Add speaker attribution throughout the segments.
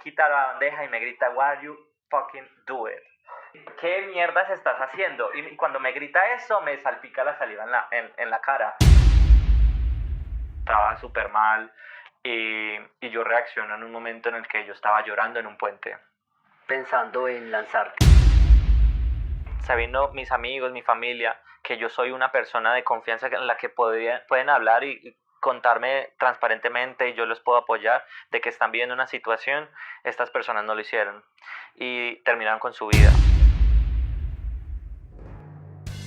Speaker 1: quita la bandeja y me grita, "Why you fucking do it?" ¿Qué mierdas estás haciendo? Y cuando me grita eso, me salpica la saliva en la cara. Estaba súper mal y yo reacciono en un momento en el que yo estaba llorando en un puente.
Speaker 2: Pensando en lanzarte.
Speaker 1: Sabiendo mis amigos, mi familia, que yo soy una persona de confianza en la que pueden hablar y contarme transparentemente y yo los puedo apoyar de que están viviendo una situación, estas personas no lo hicieron y terminaron con su vida.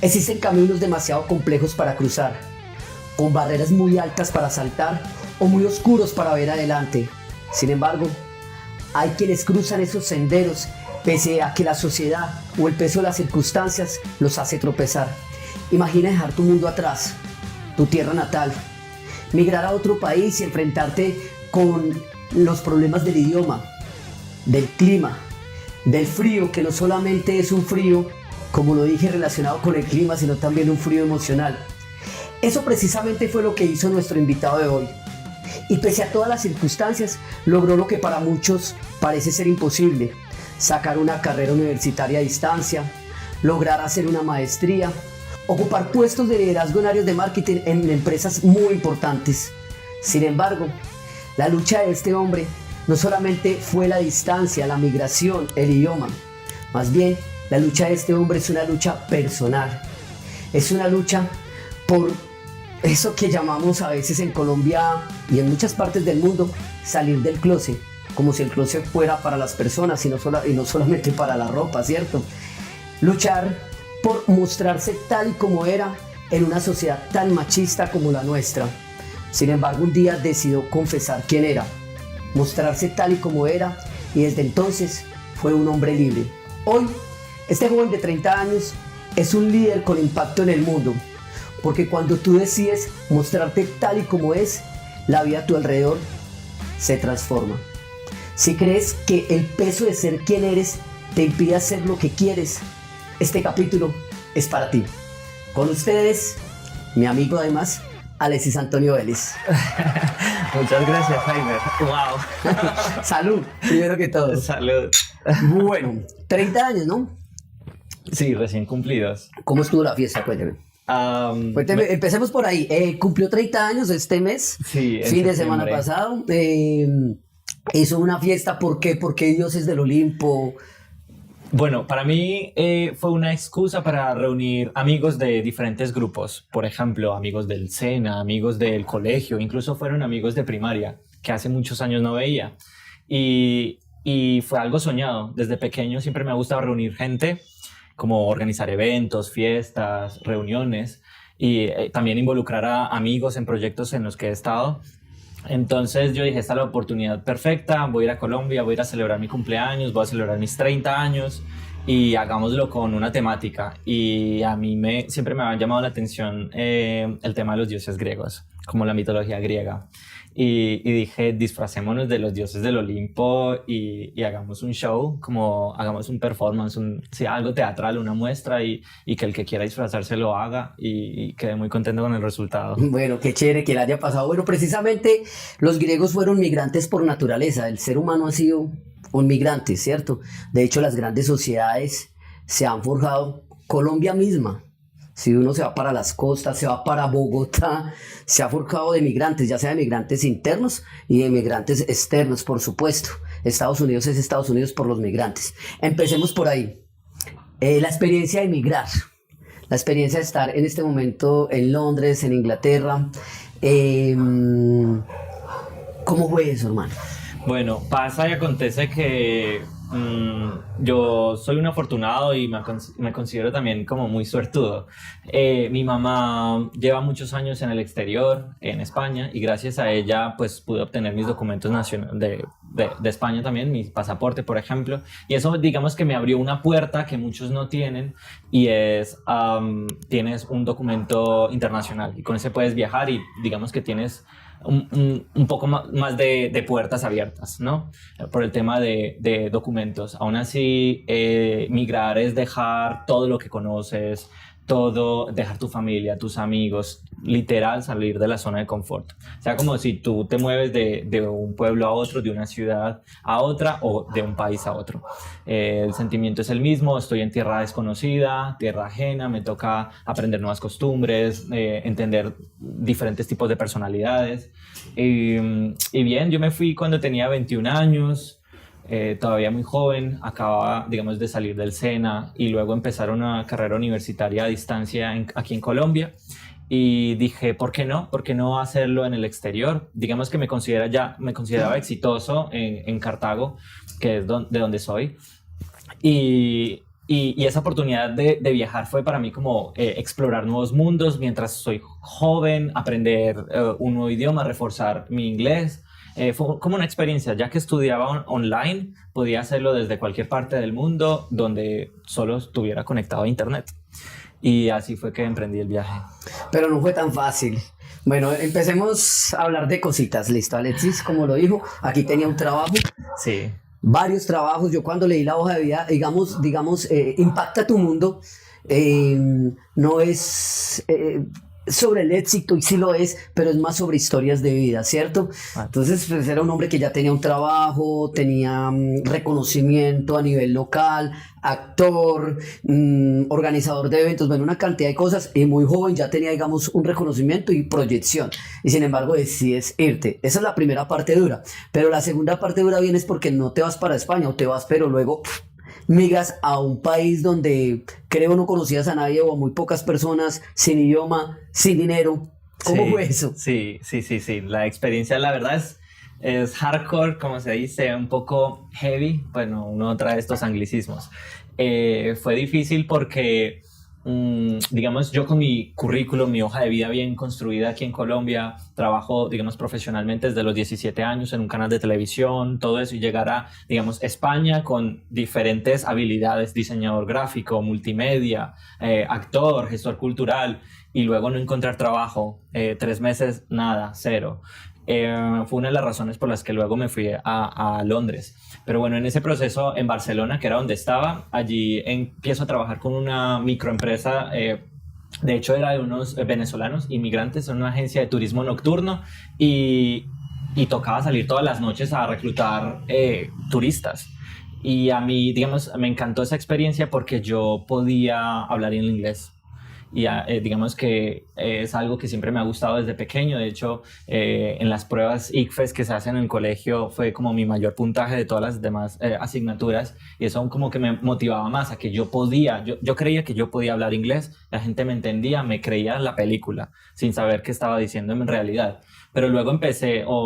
Speaker 2: Existen caminos demasiado complejos para cruzar, con barreras muy altas para saltar o muy oscuros para ver adelante. Sin embargo, hay quienes cruzan esos senderos pese a que la sociedad o el peso de las circunstancias los hace tropezar. Imagina dejar tu mundo atrás, tu tierra natal, migrar a otro país y enfrentarte con los problemas del idioma, del clima, del frío, que no solamente es un frío, como lo dije, relacionado con el clima, sino también un frío emocional. Eso precisamente fue lo que hizo nuestro invitado de hoy. Y pese a todas las circunstancias, logró lo que para muchos parece ser imposible: sacar una carrera universitaria a distancia, lograr hacer una maestría, ocupar puestos de liderazgo en áreas de marketing en empresas muy importantes. Sin embargo, la lucha de este hombre no solamente fue la distancia, la migración, el idioma. Más bien, la lucha de este hombre es una lucha personal. Es una lucha por eso que llamamos a veces en Colombia y en muchas partes del mundo salir del closet, como si el closet fuera para las personas y no solamente para la ropa, ¿cierto? Luchar por mostrarse tal y como era en una sociedad tan machista como la nuestra. Sin embargo, un día decidió confesar quién era, mostrarse tal y como era, y desde entonces fue un hombre libre. Hoy, este joven de 30 años es un líder con impacto en el mundo, porque cuando tú decides mostrarte tal y como es, la vida a tu alrededor se transforma. Si crees que el peso de ser quien eres te impide hacer lo que quieres, este capítulo es para ti. Con ustedes, mi amigo además, Alexis Antonio Vélez.
Speaker 3: Muchas gracias, Jaime. Wow.
Speaker 2: Salud, primero que todo.
Speaker 3: Salud.
Speaker 2: Bueno, 30 años, ¿no?
Speaker 3: Sí, recién cumplidos.
Speaker 2: ¿Cómo estuvo la fiesta? Cuénteme. Empecemos por ahí. Cumplió 30 años este mes,
Speaker 3: sí,
Speaker 2: fin de semana pasado. Hizo una fiesta, ¿por qué? Porque Dioses del Olimpo.
Speaker 3: Bueno, para mí fue una excusa para reunir amigos de diferentes grupos. Por ejemplo, amigos del SENA, amigos del colegio, incluso fueron amigos de primaria, que hace muchos años no veía. Y fue algo soñado. Desde pequeño siempre me ha gustado reunir gente, como organizar eventos, fiestas, reuniones, y también involucrar a amigos en proyectos en los que he estado. Entonces yo dije, esta es la oportunidad perfecta, voy a ir a Colombia, voy a ir a celebrar mi cumpleaños, voy a celebrar mis 30 años y hagámoslo con una temática. Y a mí siempre me ha llamado la atención el tema de los dioses griegos, como la mitología griega. Y dije, disfracémonos de los dioses del Olimpo y hagamos un show, como hagamos un performance, algo teatral, una muestra, y que el que quiera disfrazarse lo haga, y quedé muy contento con el resultado.
Speaker 2: Bueno, qué chévere que le haya pasado. Bueno, precisamente los griegos fueron migrantes por naturaleza. El ser humano ha sido un migrante, ¿cierto? De hecho, las grandes sociedades se han forjado. Colombia misma, si uno se va para las costas, se va para Bogotá, se ha forjado de migrantes, ya sea de migrantes internos y de migrantes externos, por supuesto. Estados Unidos es Estados Unidos por los migrantes. Empecemos por ahí. La experiencia de migrar, la experiencia de estar en este momento en Londres, en Inglaterra. ¿Cómo fue eso, hermano?
Speaker 3: Bueno, pasa y acontece que yo soy un afortunado y me considero también como muy suertudo. Mi mamá lleva muchos años en el exterior, en España, y gracias a ella pues pude obtener mis documentos nacionales de España también, mi pasaporte, por ejemplo, y eso digamos que me abrió una puerta que muchos no tienen, y es tienes un documento internacional y con ese puedes viajar y digamos que tienes un poco más de puertas abiertas, ¿no? Por el tema de documentos. Aún así, migrar es dejar todo lo que conoces, todo, dejar tu familia, tus amigos, literal salir de la zona de confort. O sea, como si tú te mueves de un pueblo a otro, de una ciudad a otra o de un país a otro. El sentimiento es el mismo, estoy en tierra desconocida, tierra ajena, me toca aprender nuevas costumbres, entender diferentes tipos de personalidades. Y bien, yo me fui cuando tenía 21 años. Todavía muy joven, acababa, digamos, de salir del SENA y luego empezar una carrera universitaria a distancia aquí en Colombia. Y dije, ¿por qué no? ¿Por qué no hacerlo en el exterior? Digamos que me consideraba exitoso en Cartago, que es de donde soy. Y esa oportunidad de viajar fue para mí como explorar nuevos mundos mientras soy joven, aprender un nuevo idioma, reforzar mi inglés. Fue como una experiencia, ya que estudiaba online, podía hacerlo desde cualquier parte del mundo donde solo estuviera conectado a internet. Y así fue que emprendí el viaje.
Speaker 2: Pero no fue tan fácil. Bueno, empecemos a hablar de cositas. Listo, Alexis, como lo dijo, aquí tenía un trabajo.
Speaker 3: Sí.
Speaker 2: Varios trabajos. Yo cuando leí la hoja de vida, digamos, Impacta tu mundo, no es sobre el éxito, y sí lo es, pero es más sobre historias de vida, ¿cierto? Entonces, pues era un hombre que ya tenía un trabajo, tenía reconocimiento a nivel local, actor, organizador de eventos, bueno, una cantidad de cosas, y muy joven ya tenía, digamos, un reconocimiento y proyección, y sin embargo decides irte. Esa es la primera parte dura, pero la segunda parte dura viene es porque no te vas para España, o te vas, pero luego migras a un país donde creo no conocías a nadie o a muy pocas personas, sin idioma, sin dinero. ¿Cómo fue eso?
Speaker 3: Sí. La experiencia, la verdad, es hardcore, como se dice, un poco heavy. Bueno, uno trae estos anglicismos. Fue difícil porque, digamos, yo con mi currículum, mi hoja de vida bien construida aquí en Colombia, trabajo, digamos, profesionalmente desde los 17 años en un canal de televisión, todo eso, y llegar a, digamos, España con diferentes habilidades, diseñador gráfico, multimedia, actor, gestor cultural, y luego no encontrar trabajo, 3 meses, nada, cero. Fue una de las razones por las que luego me fui a Londres. Pero bueno, en ese proceso en Barcelona, que era donde estaba, allí empiezo a trabajar con una microempresa, de hecho era de unos venezolanos inmigrantes en una agencia de turismo nocturno, y tocaba salir todas las noches a reclutar turistas. Y a mí, digamos, me encantó esa experiencia porque yo podía hablar en inglés. Y digamos que es algo que siempre me ha gustado desde pequeño. De hecho, en las pruebas ICFES que se hacen en el colegio fue como mi mayor puntaje de todas las demás asignaturas, y eso como que me motivaba más a que yo creía que yo podía hablar inglés, la gente me entendía, me creía la película sin saber qué estaba diciendo en realidad. Pero luego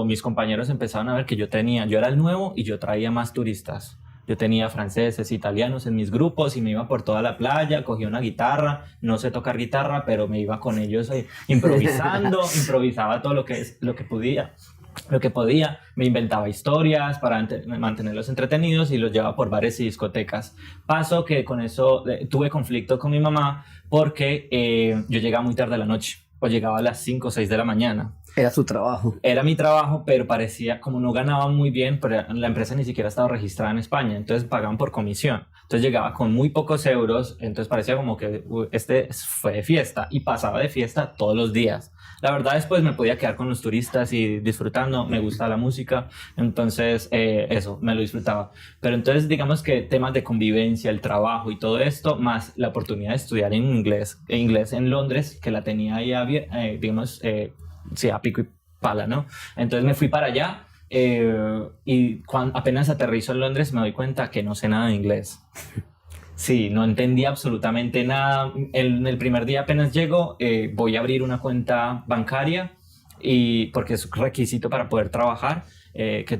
Speaker 3: mis compañeros empezaron a ver que yo era el nuevo y yo traía más turistas. Yo tenía franceses, italianos en mis grupos y me iba por toda la playa, cogía una guitarra, no sé tocar guitarra, pero me iba con ellos improvisaba todo lo que podía, me inventaba historias para mantenerlos entretenidos y los llevaba por bares y discotecas. Pasó que con eso tuve conflicto con mi mamá porque yo llegaba muy tarde a la noche, o llegaba a las 5 o 6 de la mañana.
Speaker 2: Era su trabajo.
Speaker 3: Era mi trabajo, pero parecía, como no ganaba muy bien, pero la empresa ni siquiera estaba registrada en España, entonces pagaban por comisión. Entonces llegaba con muy pocos euros, entonces parecía como que este fue de fiesta, y pasaba de fiesta todos los días. La verdad, después me podía quedar con los turistas y disfrutando, me gusta la música, entonces eso, me lo disfrutaba. Pero entonces digamos que temas de convivencia, el trabajo y todo esto, más la oportunidad de estudiar en inglés en Londres, que la tenía ahí, digamos, sí, a pico y pala, ¿no? Entonces me fui para allá, y apenas aterrizo en Londres me doy cuenta que no sé nada de inglés. Sí, no entendía absolutamente nada. En el primer día apenas llego, voy a abrir una cuenta bancaria, y porque es requisito para poder trabajar,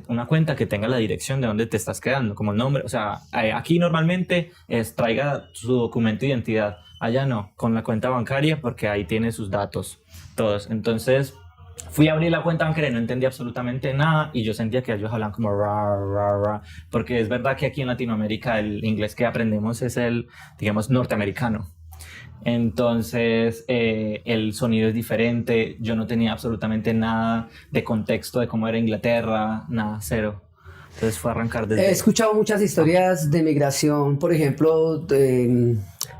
Speaker 3: una cuenta que tenga la dirección de donde te estás quedando, como el nombre. O sea, aquí normalmente traiga su documento de identidad. Allá no, con la cuenta bancaria, porque ahí tiene sus datos todos. Entonces fui a abrir la cuenta bancaria, no entendía absolutamente nada, y yo sentía que ellos hablaban como ra, porque es verdad que aquí en Latinoamérica el inglés que aprendemos es el, digamos, norteamericano. Entonces el sonido es diferente, yo no tenía absolutamente nada de contexto de cómo era Inglaterra, nada, cero. Entonces fue arrancar desde...
Speaker 2: He escuchado muchas historias de migración, por ejemplo,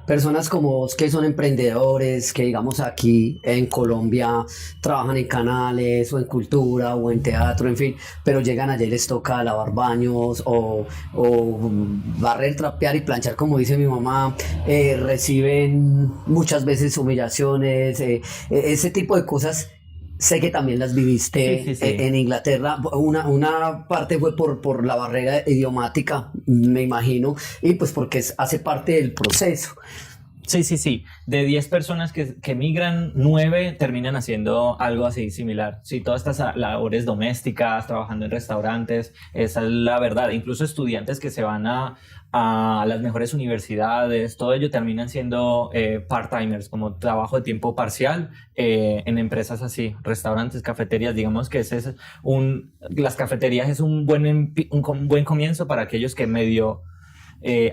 Speaker 2: Personas como vos que son emprendedores, que digamos aquí en Colombia trabajan en canales o en cultura o en teatro, en fin, pero llegan allá y les toca lavar baños o barrer, trapear y planchar, como dice mi mamá, reciben muchas veces humillaciones, ese tipo de cosas. Sé que también las viviste
Speaker 3: Sí, sí, sí.
Speaker 2: en Inglaterra. Una parte fue por la barrera idiomática, me imagino, y pues porque hace parte del proceso.
Speaker 3: Sí, sí, sí. De 10 personas que migran, 9 terminan haciendo algo así similar. Sí, todas estas labores domésticas, trabajando en restaurantes, esa es la verdad. Incluso estudiantes que se van a las mejores universidades, todo ello terminan siendo part-timers, como trabajo de tiempo parcial en empresas así, restaurantes, cafeterías. Digamos que las cafeterías es un buen comienzo para aquellos que medio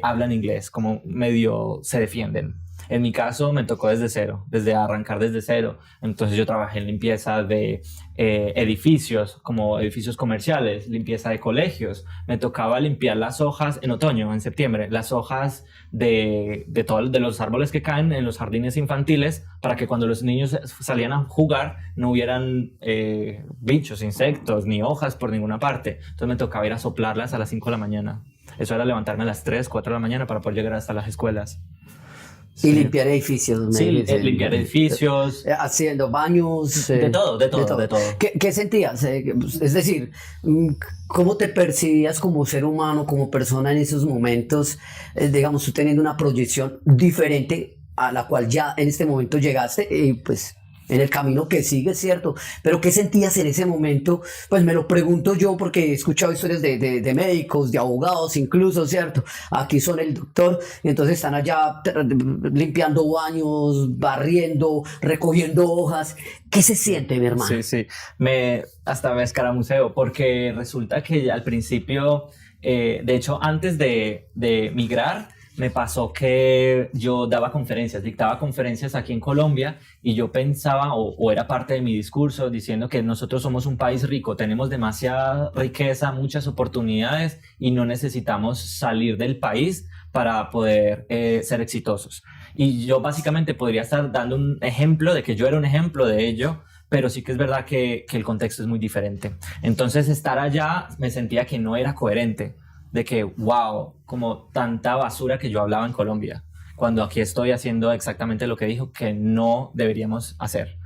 Speaker 3: hablan inglés, como medio se defienden. En mi caso me tocó desde cero, desde arrancar desde cero. Entonces yo trabajé en limpieza de edificios, como edificios comerciales, limpieza de colegios. Me tocaba limpiar las hojas en otoño, en septiembre, las hojas de los árboles que caen en los jardines infantiles, para que cuando los niños salían a jugar no hubieran bichos, insectos, ni hojas por ninguna parte. Entonces me tocaba ir a soplarlas a las 5 de la mañana. Eso era levantarme a las 3, 4 de la mañana para poder llegar hasta las escuelas.
Speaker 2: Y
Speaker 3: Sí.
Speaker 2: limpiar edificios.
Speaker 3: Sí,
Speaker 2: me dicen.
Speaker 3: limpiar edificios.
Speaker 2: Haciendo baños.
Speaker 3: De todo.
Speaker 2: ¿Qué sentías? Es decir, ¿cómo te percibías como ser humano, como persona en esos momentos? Digamos, tú teniendo una proyección diferente a la cual ya en este momento llegaste, y pues en el camino que sigue, ¿cierto? Pero ¿qué sentías en ese momento? Pues me lo pregunto yo porque he escuchado historias de médicos, de abogados incluso, ¿cierto? Aquí son el doctor y entonces están allá limpiando baños, barriendo, recogiendo hojas. ¿Qué se siente, mi hermano?
Speaker 3: Sí, sí. Hasta me escaramuceo porque resulta que al principio, de hecho, antes de migrar, me pasó que yo dictaba conferencias aquí en Colombia y yo pensaba, o era parte de mi discurso, diciendo que nosotros somos un país rico, tenemos demasiada riqueza, muchas oportunidades y no necesitamos salir del país para poder ser exitosos. Y yo básicamente podría estar dando un ejemplo de que yo era un ejemplo de ello, pero sí que es verdad que el contexto es muy diferente. Entonces estar allá me sentía que no era coherente, de que, wow, como tanta basura que yo hablaba en Colombia, cuando aquí estoy haciendo exactamente lo que dijo que no deberíamos hacer.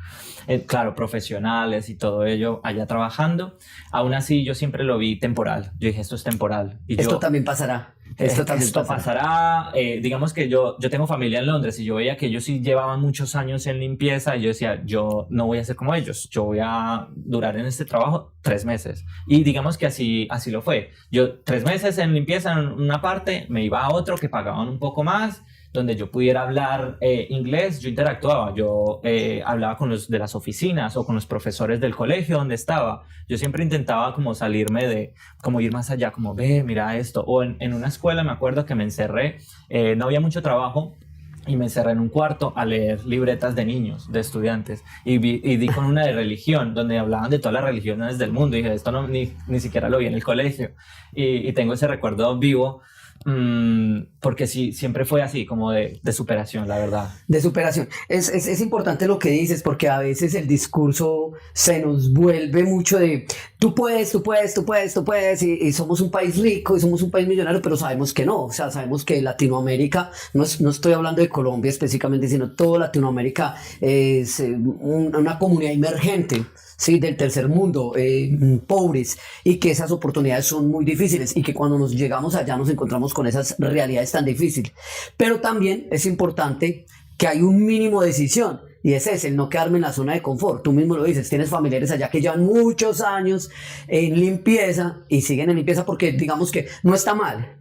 Speaker 3: Claro, profesionales y todo ello allá trabajando. Aún así, yo siempre lo vi temporal. Yo dije, esto es temporal. Y
Speaker 2: Esto también pasará. Esto
Speaker 3: pasará. Digamos que yo tengo familia en Londres y yo veía que ellos sí llevaban muchos años en limpieza y yo decía, yo no voy a ser como ellos. Yo voy a durar en este trabajo 3 meses. Y digamos que así lo fue. Yo 3 meses en limpieza en una parte, me iba a otro que pagaban un poco más, donde yo pudiera hablar inglés. Yo interactuaba, yo hablaba con los de las oficinas o con los profesores del colegio donde estaba. Yo siempre intentaba como salirme como ir más allá, como ve, mira esto. O en una escuela me acuerdo que me encerré, no había mucho trabajo y me encerré en un cuarto a leer libretas de niños, de estudiantes, y di con una de religión, donde hablaban de todas las religiones del mundo, y dije, esto ni siquiera lo vi en el colegio, y tengo ese recuerdo vivo. Porque sí, siempre fue así, como de superación, la verdad.
Speaker 2: De superación. Es importante lo que dices, porque a veces el discurso se nos vuelve mucho de tú puedes, y somos un país rico y somos un país millonario, pero sabemos que no. O sea, sabemos que Latinoamérica, no estoy hablando de Colombia específicamente, sino toda Latinoamérica es una comunidad emergente. Sí, del tercer mundo, pobres, y que esas oportunidades son muy difíciles y que cuando nos llegamos allá nos encontramos con esas realidades tan difíciles. Pero también es importante que hay un mínimo de decisión y ese es el no quedarme en la zona de confort. Tú mismo lo dices, tienes familiares allá que llevan muchos años en limpieza y siguen en limpieza porque digamos que no está mal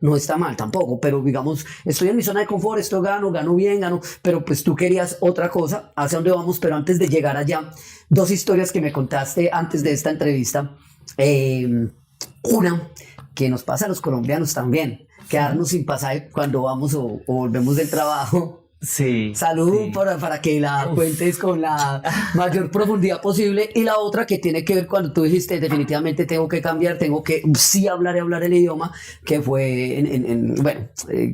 Speaker 2: tampoco, pero digamos, estoy en mi zona de confort, esto gano bien, pero pues tú querías otra cosa, ¿hacia dónde vamos? Pero antes de llegar allá, 2 historias que me contaste antes de esta entrevista. Una que nos pasa a los colombianos también, quedarnos sin pasaje cuando vamos o volvemos del trabajo.
Speaker 3: Sí.
Speaker 2: Salud
Speaker 3: sí.
Speaker 2: para que la cuentes con la mayor profundidad posible. Y la otra que tiene que ver cuando tú dijiste definitivamente tengo que cambiar, tengo que sí hablar y hablar el idioma, que fue bueno,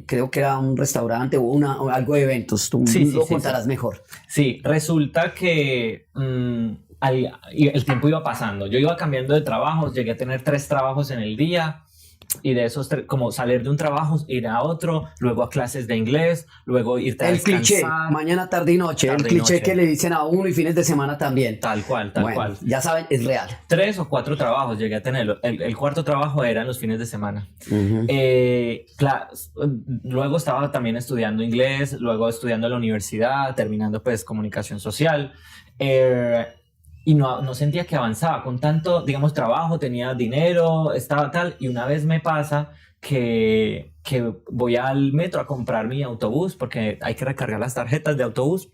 Speaker 2: creo que era un restaurante o algo de eventos. Tú lo contarás mejor.
Speaker 3: Sí, resulta que y el tiempo iba pasando. Yo iba cambiando de trabajos, llegué a tener 3 trabajos en el día. Y de esos como salir de un trabajo, ir a otro, luego a clases de inglés, luego irte a descansar.
Speaker 2: El cliché, mañana, tarde y noche, el cliché que le dicen a uno y fines de semana también.
Speaker 3: Tal cual.
Speaker 2: Ya saben, es real.
Speaker 3: 3 o 4 trabajos llegué a tener. El cuarto trabajo era en los fines de semana. Luego estaba también estudiando inglés, luego estudiando en la universidad, terminando pues comunicación social. Y no sentía que avanzaba con tanto, digamos, trabajo, tenía dinero, estaba tal, y una vez me pasa que voy al metro a comprar mi autobús porque hay que recargar las tarjetas de autobús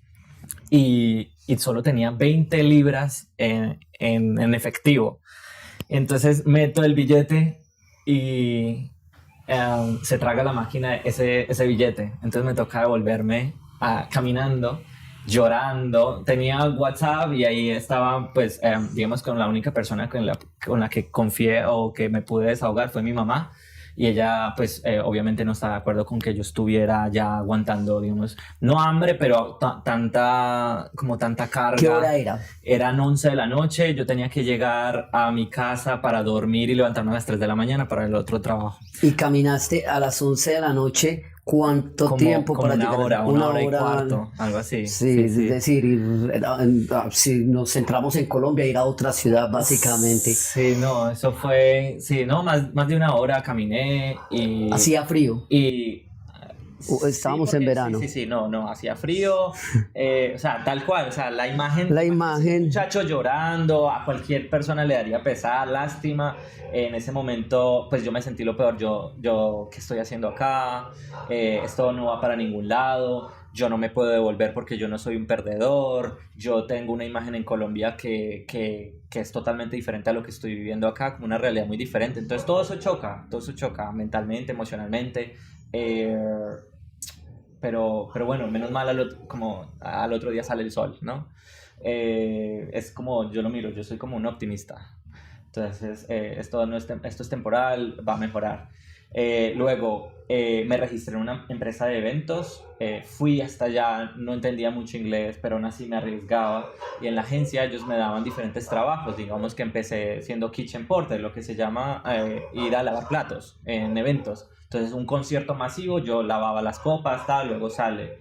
Speaker 3: y solo tenía 20 libras en efectivo. Entonces meto el billete y se traga la máquina ese billete. Entonces me toca devolverme caminando, llorando. Tenía WhatsApp y ahí estaba, pues, digamos, con la única persona con la que confié o que me pude desahogar fue mi mamá. Y ella, pues, obviamente no estaba de acuerdo con que yo estuviera ya aguantando, digamos, no hambre, pero tanta carga.
Speaker 2: ¿Qué hora era?
Speaker 3: Eran 11 de la noche, yo tenía que llegar a mi casa para dormir y levantarme a las 3 de la mañana para el otro trabajo.
Speaker 2: ¿Y caminaste a las 11 de la noche? ¿Cuánto tiempo
Speaker 3: para
Speaker 2: llegar?
Speaker 3: Una hora y cuarto, algo así.
Speaker 2: Sí, es decir, si nos centramos en Colombia, ir a otra ciudad, básicamente.
Speaker 3: Sí, no, eso fue, más de una hora caminé y...
Speaker 2: ¿Hacía frío? Estábamos en verano.
Speaker 3: Sí, no, hacía frío, o sea, tal cual, o sea, la imagen, un muchacho llorando, a cualquier persona le daría pesar, lástima. En ese momento, pues yo me sentí lo peor. Yo ¿qué estoy haciendo acá? Esto no va para ningún lado. Yo no me puedo devolver porque yo no soy un perdedor. Yo tengo una imagen en Colombia que es totalmente diferente a lo que estoy viviendo acá, como una realidad muy diferente. Entonces todo eso choca mentalmente, emocionalmente. Pero bueno, menos mal al otro día sale el sol, ¿no? Es como yo lo miro, yo soy como un optimista. Entonces, esto es temporal, va a mejorar. Luego, me registré en una empresa de eventos, fui hasta allá, no entendía mucho inglés, pero aún así me arriesgaba. Y en la agencia ellos me daban diferentes trabajos, digamos que empecé siendo kitchen porter, lo que se llama ir a lavar platos en eventos. Entonces, un concierto masivo, yo lavaba las copas, tal, luego sale.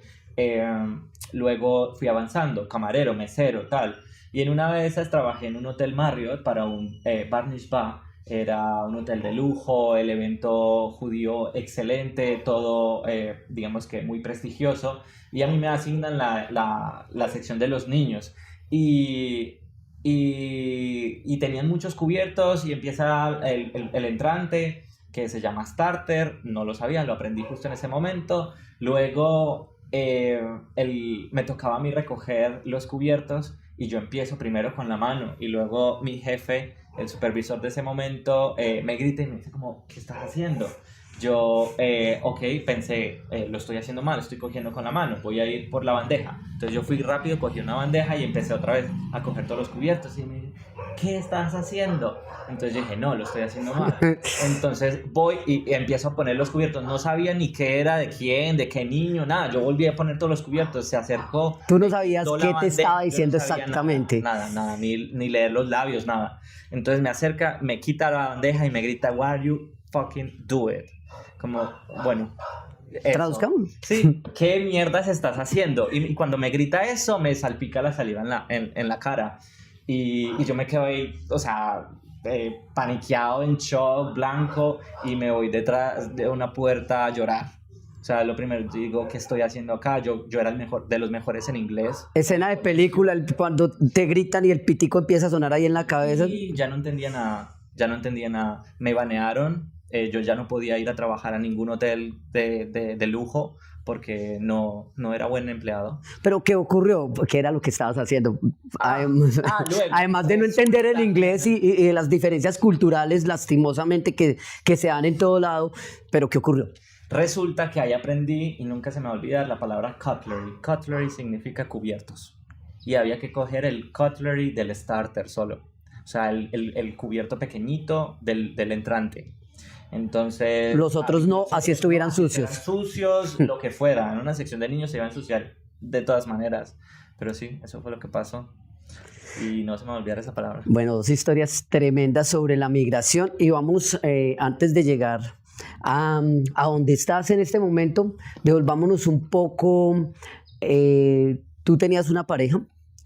Speaker 3: Luego fui avanzando, camarero, mesero, tal. Y en una de esas trabajé en un hotel Marriott para un Bar Mishpah. Era un hotel de lujo, el evento judío excelente, todo, digamos que muy prestigioso. Y a mí me asignan la sección de los niños. Y tenían muchos cubiertos y empieza el entrante, que se llama starter, no lo sabía, lo aprendí justo en ese momento. Luego me tocaba a mí recoger los cubiertos y yo empiezo primero con la mano y luego mi jefe, el supervisor de ese momento, me grita y me dice como, ¿qué estás haciendo? Yo, pensé, lo estoy haciendo mal, estoy cogiendo con la mano, voy a ir por la bandeja. Entonces yo fui rápido, cogí una bandeja y empecé otra vez a coger todos los cubiertos y me dice, ¿qué estás haciendo? Entonces yo dije, no, lo estoy haciendo mal. Entonces voy y empiezo a poner los cubiertos. No sabía ni qué era, de quién, de qué niño, nada. Yo volví a poner todos los cubiertos, se acercó.
Speaker 2: ¿Tú no sabías qué te estaba diciendo exactamente?
Speaker 3: Nada, ni leer los labios, nada. Entonces me acerca, me quita la bandeja y me grita, why you fucking do it? Como, bueno,
Speaker 2: ¿traduzcamos?
Speaker 3: Sí, ¿qué mierdas estás haciendo? Y cuando me grita eso, me salpica la saliva en la cara. Y yo me quedo ahí, o sea, paniqueado, en shock, blanco, y me voy detrás de una puerta a llorar. O sea, lo primero, digo, ¿qué estoy haciendo acá? Yo era el mejor, de los mejores en inglés.
Speaker 2: Escena de película, cuando te gritan y el pitico empieza a sonar ahí en la cabeza.
Speaker 3: Y ya no entendía nada. Me banearon. Yo ya no podía ir a trabajar a ningún hotel de lujo porque no era buen empleado.
Speaker 2: ¿Pero qué ocurrió? ¿Qué era lo que estabas haciendo? Además de no entender el inglés y de las diferencias culturales lastimosamente que se dan en todo lado, ¿pero qué ocurrió?
Speaker 3: Resulta que ahí aprendí, y nunca se me va a olvidar, la palabra cutlery. Cutlery significa cubiertos. Y había que coger el cutlery del starter solo. O sea, el cubierto pequeñito del entrante. Entonces...
Speaker 2: Los otros no, así estuvieran sucios.
Speaker 3: Sucios, lo que fuera. En una sección de niños se iba a ensuciar de todas maneras. Pero sí, eso fue lo que pasó. Y no se me va a olvidar esa palabra.
Speaker 2: Bueno, dos historias tremendas sobre la migración. Y vamos, antes de llegar a donde estás en este momento, devolvámonos un poco. Tú tenías una pareja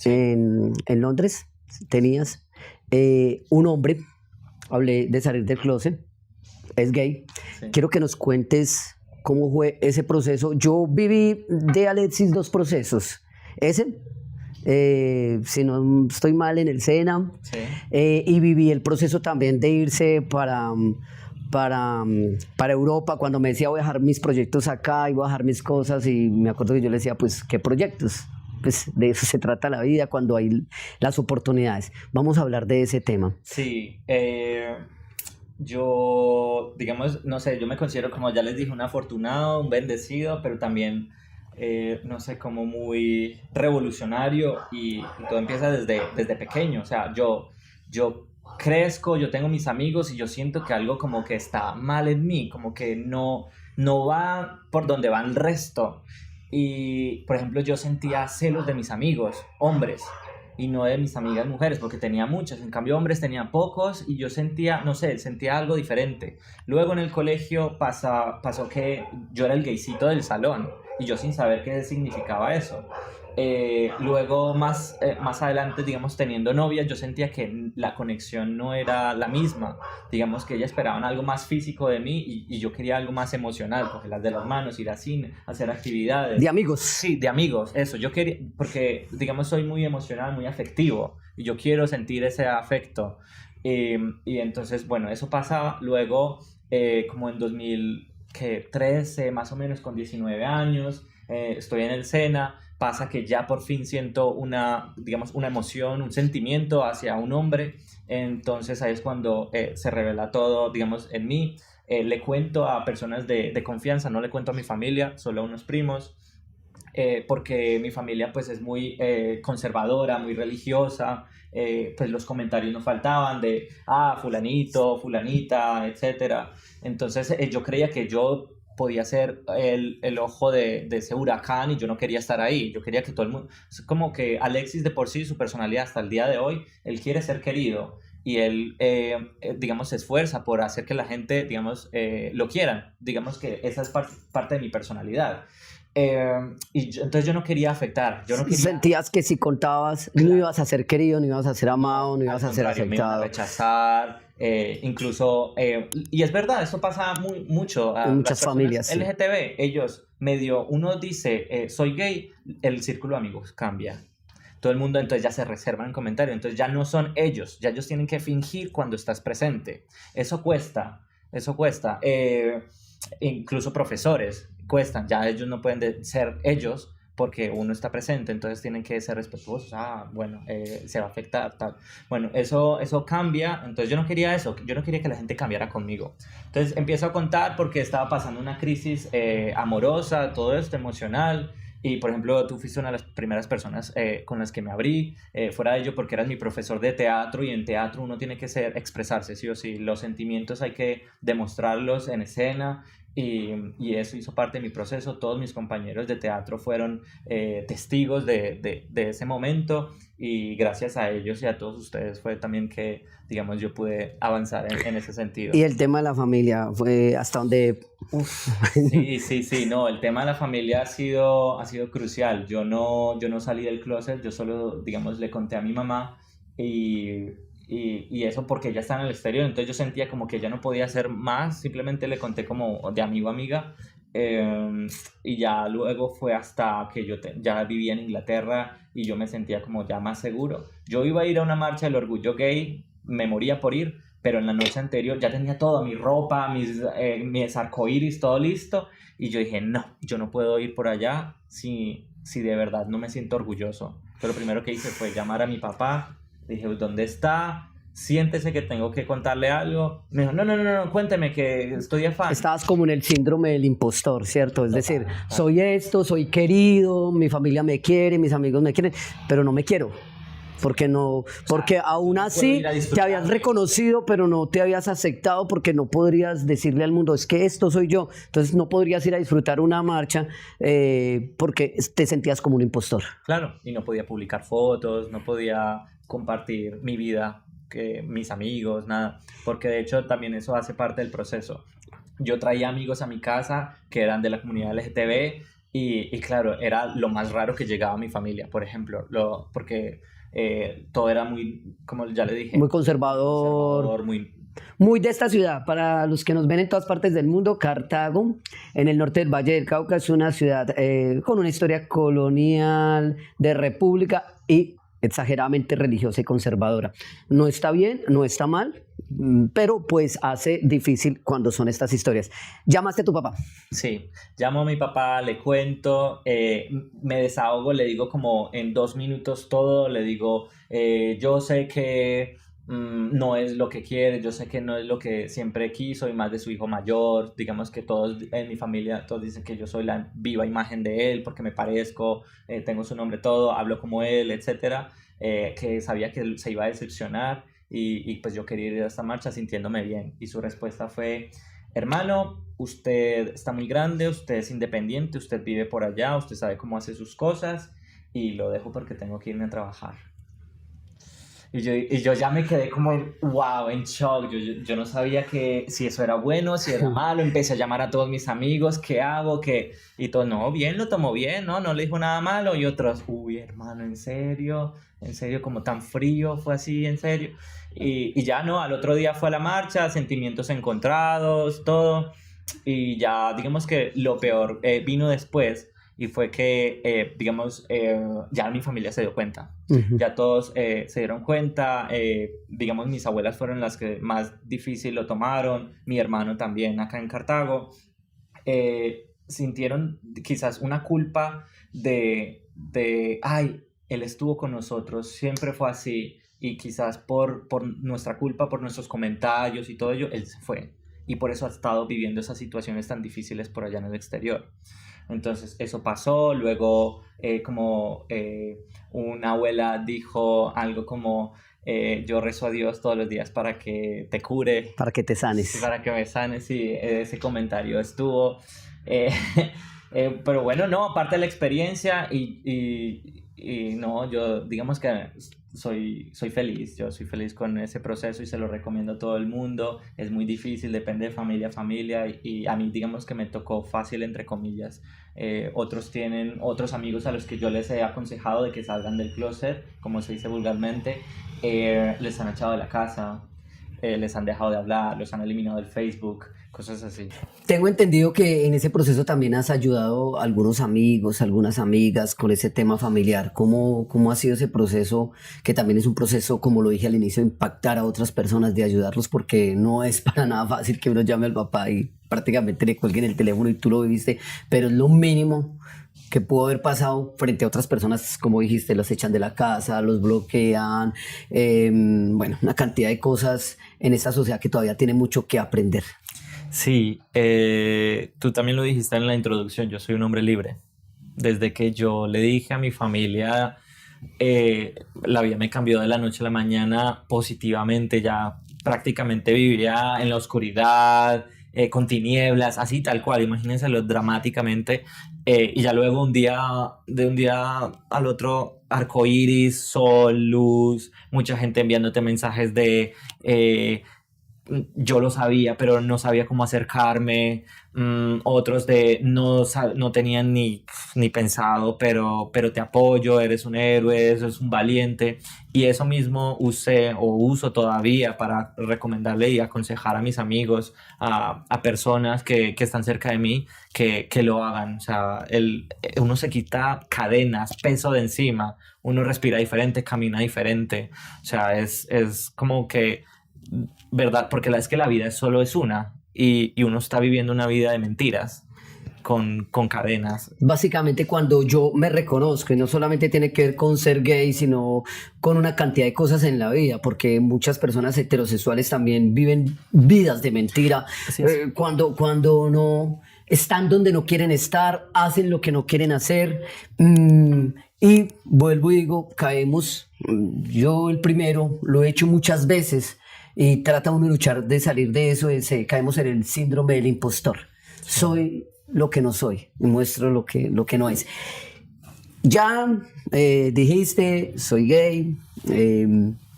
Speaker 2: en Londres, tenías un hombre, hablé de salir del closet, es gay.
Speaker 3: Sí.
Speaker 2: Quiero que nos cuentes cómo fue ese proceso. Yo viví de Alexis 2 procesos. Ese, si no estoy mal, en el SENA,
Speaker 3: Sí.
Speaker 2: y viví el proceso también de irse para Europa, cuando me decía voy a dejar mis proyectos acá y voy a dejar mis cosas, y me acuerdo que yo le decía, pues, ¿qué proyectos? Pues de eso se trata la vida, cuando hay las oportunidades. Vamos a hablar de ese tema.
Speaker 3: Sí, yo, digamos, no sé, yo me considero, como ya les dije, un afortunado, un bendecido, pero también, no sé, como muy revolucionario, y todo empieza desde pequeño. O sea, yo crezco, yo tengo mis amigos y yo siento que algo como que está mal en mí, como que no va por donde va el resto. Y, por ejemplo, yo sentía celos de mis amigos, hombres, y no de mis amigas mujeres, porque tenía muchas. En cambio, hombres tenía pocos, y yo sentía, no sé, sentía algo diferente. Luego en el colegio pasó que yo era el gaycito del salón, y yo sin saber qué significaba eso. Luego más adelante, digamos, teniendo novia, yo sentía que la conexión no era la misma. Digamos que ellas esperaban algo más físico de mí, y yo quería algo más emocional, cogerlas de las manos, ir al cine, hacer actividades.
Speaker 2: De amigos.
Speaker 3: Sí, de amigos, eso. Yo quería, porque, digamos, soy muy emocional, muy afectivo, y yo quiero sentir ese afecto. Y entonces, bueno, eso pasaba. Luego, como en 2013, más o menos, con 19 años, estoy en el SENA. Pasa que ya por fin siento una emoción, un sentimiento hacia un hombre. Entonces ahí es cuando se revela todo, digamos, en mí. Le cuento a personas de confianza, no le cuento a mi familia, solo a unos primos, porque mi familia pues es muy conservadora, muy religiosa. Pues los comentarios no faltaban de, fulanito, fulanita, etcétera. Entonces yo creía que yo podía ser el ojo de ese huracán, y yo no quería estar ahí. Yo quería que todo el mundo... Es como que Alexis, de por sí, su personalidad hasta el día de hoy, él quiere ser querido, y él, digamos, se esfuerza por hacer que la gente, digamos, lo quieran. Digamos que esa es parte de mi personalidad. Entonces yo no quería afectar.
Speaker 2: Sentías que si contabas,
Speaker 3: claro,
Speaker 2: no ibas a ser querido, no ibas a ser amado, no ibas a ser aceptado.
Speaker 3: Me iban a rechazar, incluso, y es verdad, esto pasa mucho a
Speaker 2: en muchas familias. Sí.
Speaker 3: LGTB, ellos uno dice, soy gay, el círculo de amigos cambia. Todo el mundo entonces ya se reserva en comentarios, entonces ya no son ellos, ya ellos tienen que fingir cuando estás presente. Eso cuesta. Incluso profesores cuestan, ya ellos no pueden ser ellos porque uno está presente, entonces tienen que ser respetuosos. Bueno, se va a afectar, tal. Bueno, eso cambia. Entonces yo no quería eso, yo no quería que la gente cambiara conmigo. Entonces empiezo a contar porque estaba pasando una crisis amorosa, todo esto emocional. Y, por ejemplo, tú fuiste una de las primeras personas con las que me abrí, fuera de ello porque eras mi profesor de teatro, y en teatro uno tiene que expresarse, sí o sí. Los sentimientos hay que demostrarlos en escena, y eso hizo parte de mi proceso. Todos mis compañeros de teatro fueron testigos de ese momento, y gracias a ellos y a todos ustedes fue también que, digamos, yo pude avanzar en ese sentido.
Speaker 2: Y el tema de la familia fue hasta donde...
Speaker 3: Sí, no, el tema de la familia ha sido crucial. Yo no salí del closet, yo solo, digamos, le conté a mi mamá, y eso porque ella estaba en el exterior, entonces yo sentía como que ya no podía hacer más, simplemente le conté como de amigo a amiga. Y ya luego fue hasta que yo ya vivía en Inglaterra, y yo me sentía como ya más seguro. Yo iba a ir a una marcha del orgullo gay, me moría por ir, pero en la noche anterior ya tenía toda mi ropa, mis arcoíris, todo listo, y yo dije, no, yo no puedo ir por allá si de verdad no me siento orgulloso. Pero lo primero que hice fue llamar a mi papá. Dije, ¿dónde está? siéntese que tengo que contarle algo. Me dijo, no, cuénteme que estoy afán.
Speaker 2: Estabas como en el síndrome del impostor, ¿cierto? Es decir,
Speaker 3: Total.
Speaker 2: soy esto, soy querido, mi familia me quiere, mis amigos me quieren, pero no me quiero. Porque no, porque aún
Speaker 3: puedo
Speaker 2: así
Speaker 3: ir a
Speaker 2: te
Speaker 3: disfrutar.
Speaker 2: habías reconocido, pero no te habías aceptado porque no podrías decirle al mundo, es que esto soy yo. Entonces no podrías ir a disfrutar una marcha porque te sentías como un impostor.
Speaker 3: Claro, y no podía publicar fotos, no podía compartir mi vida, que mis amigos, nada, porque de hecho también eso hace parte del proceso. Yo traía amigos a mi casa que eran de la comunidad LGTB y claro, era lo más raro que llegaba a mi familia, por ejemplo, porque todo era muy, como ya le dije,
Speaker 2: Muy conservador.
Speaker 3: muy...
Speaker 2: Muy de esta ciudad, para los que nos ven en todas partes del mundo, Cartago, en el norte del Valle del Cauca, es una ciudad con una historia colonial, de república y exageradamente religiosa y conservadora. No está bien, no está mal, pero pues hace difícil cuando son estas historias. ¿Llamaste a tu papá?
Speaker 3: Sí, llamo a mi papá, le cuento, me desahogo, le digo como en 2 minutos todo, le digo, yo sé que no es lo que quiere, yo sé que no es lo que siempre quiso y más de su hijo mayor, digamos que todos en mi familia, todos dicen que yo soy la viva imagen de él porque me parezco, tengo su nombre todo, hablo como él, etcétera, que sabía que él se iba a decepcionar y pues yo quería ir a esta marcha sintiéndome bien y su respuesta fue, hermano, usted está muy grande, usted es independiente, usted vive por allá, usted sabe cómo hace sus cosas y lo dejo porque tengo que irme a trabajar. Y yo ya me quedé como, wow, en shock. Yo no sabía que si eso era bueno, si era malo. Empecé a llamar a todos mis amigos, ¿qué hago? ¿Qué? Y todo, no, bien, lo tomó bien, no le dijo nada malo. Y otros, uy, hermano, en serio, como tan frío, fue así, en serio. Y ya no, al otro día fue a la marcha, sentimientos encontrados, todo. Y ya, digamos que lo peor vino después. Y fue que, digamos, ya mi familia se dio cuenta.
Speaker 2: Uh-huh.
Speaker 3: Ya todos se dieron cuenta. Digamos, mis abuelas fueron las que más difícil lo tomaron. Mi hermano también acá en Cartago. Sintieron quizás una culpa ay, él estuvo con nosotros, siempre fue así. Y quizás por nuestra culpa, por nuestros comentarios y todo ello, él se fue. Y por eso ha estado viviendo esas situaciones tan difíciles por allá en el exterior. Entonces eso pasó, luego una abuela dijo algo como yo rezo a Dios todos los días para que te cure.
Speaker 2: Para que te sanes.
Speaker 3: Para que me sanes, sí, ese comentario estuvo. Pero bueno, no, aparte de la experiencia y no, yo digamos que soy feliz, yo soy feliz con ese proceso y se lo recomiendo a todo el mundo. Es muy difícil, depende de familia a familia y a mí digamos que me tocó fácil entre comillas. Otros tienen otros amigos a los que yo les he aconsejado de que salgan del closet, como se dice vulgarmente, les han echado de la casa, les han dejado de hablar, los han eliminado del Facebook, cosas así.
Speaker 2: Tengo entendido que en ese proceso también has ayudado a algunos amigos, algunas amigas con ese tema familiar. ¿Cómo ha sido ese proceso? Que también es un proceso, como lo dije al inicio, de impactar a otras personas, de ayudarlos, porque no es para nada fácil que uno llame al papá y prácticamente le cuelguen el teléfono y tú lo viviste, pero es lo mínimo que pudo haber pasado frente a otras personas, como dijiste, los echan de la casa, los bloquean, bueno, una cantidad de cosas en esta sociedad que todavía tiene mucho que aprender.
Speaker 3: Sí, tú también lo dijiste en la introducción, yo soy un hombre libre. Desde que yo le dije a mi familia, la vida me cambió de la noche a la mañana positivamente, ya prácticamente vivía en la oscuridad, con tinieblas, así tal cual, imagínenselo dramáticamente, y ya luego de un día al otro, arcoíris, sol, luz, mucha gente enviándote mensajes de yo lo sabía, pero no sabía cómo acercarme, otros de no tenían ni pensado, pero te apoyo, eres un héroe, eres un valiente, y eso mismo usé o uso todavía para recomendarle y aconsejar a mis amigos, a personas que están cerca de mí, que lo hagan. O sea, uno se quita cadenas, peso de encima, uno respira diferente, camina diferente, o sea, es como que verdad, porque es que la vida solo es una y uno está viviendo una vida de mentiras. con cadenas.
Speaker 2: Básicamente cuando yo me reconozco, y no solamente tiene que ver con ser gay, sino con una cantidad de cosas en la vida, porque muchas personas heterosexuales también viven vidas de mentira.
Speaker 3: Así es.
Speaker 2: Cuando no están donde no quieren estar, hacen lo que no quieren hacer. Y vuelvo y digo, caemos, yo el primero, lo he hecho muchas veces, y trata uno de luchar de salir de eso, caemos en el síndrome del impostor. Soy lo que no soy y muestro lo que no es. Ya dijiste, soy gay,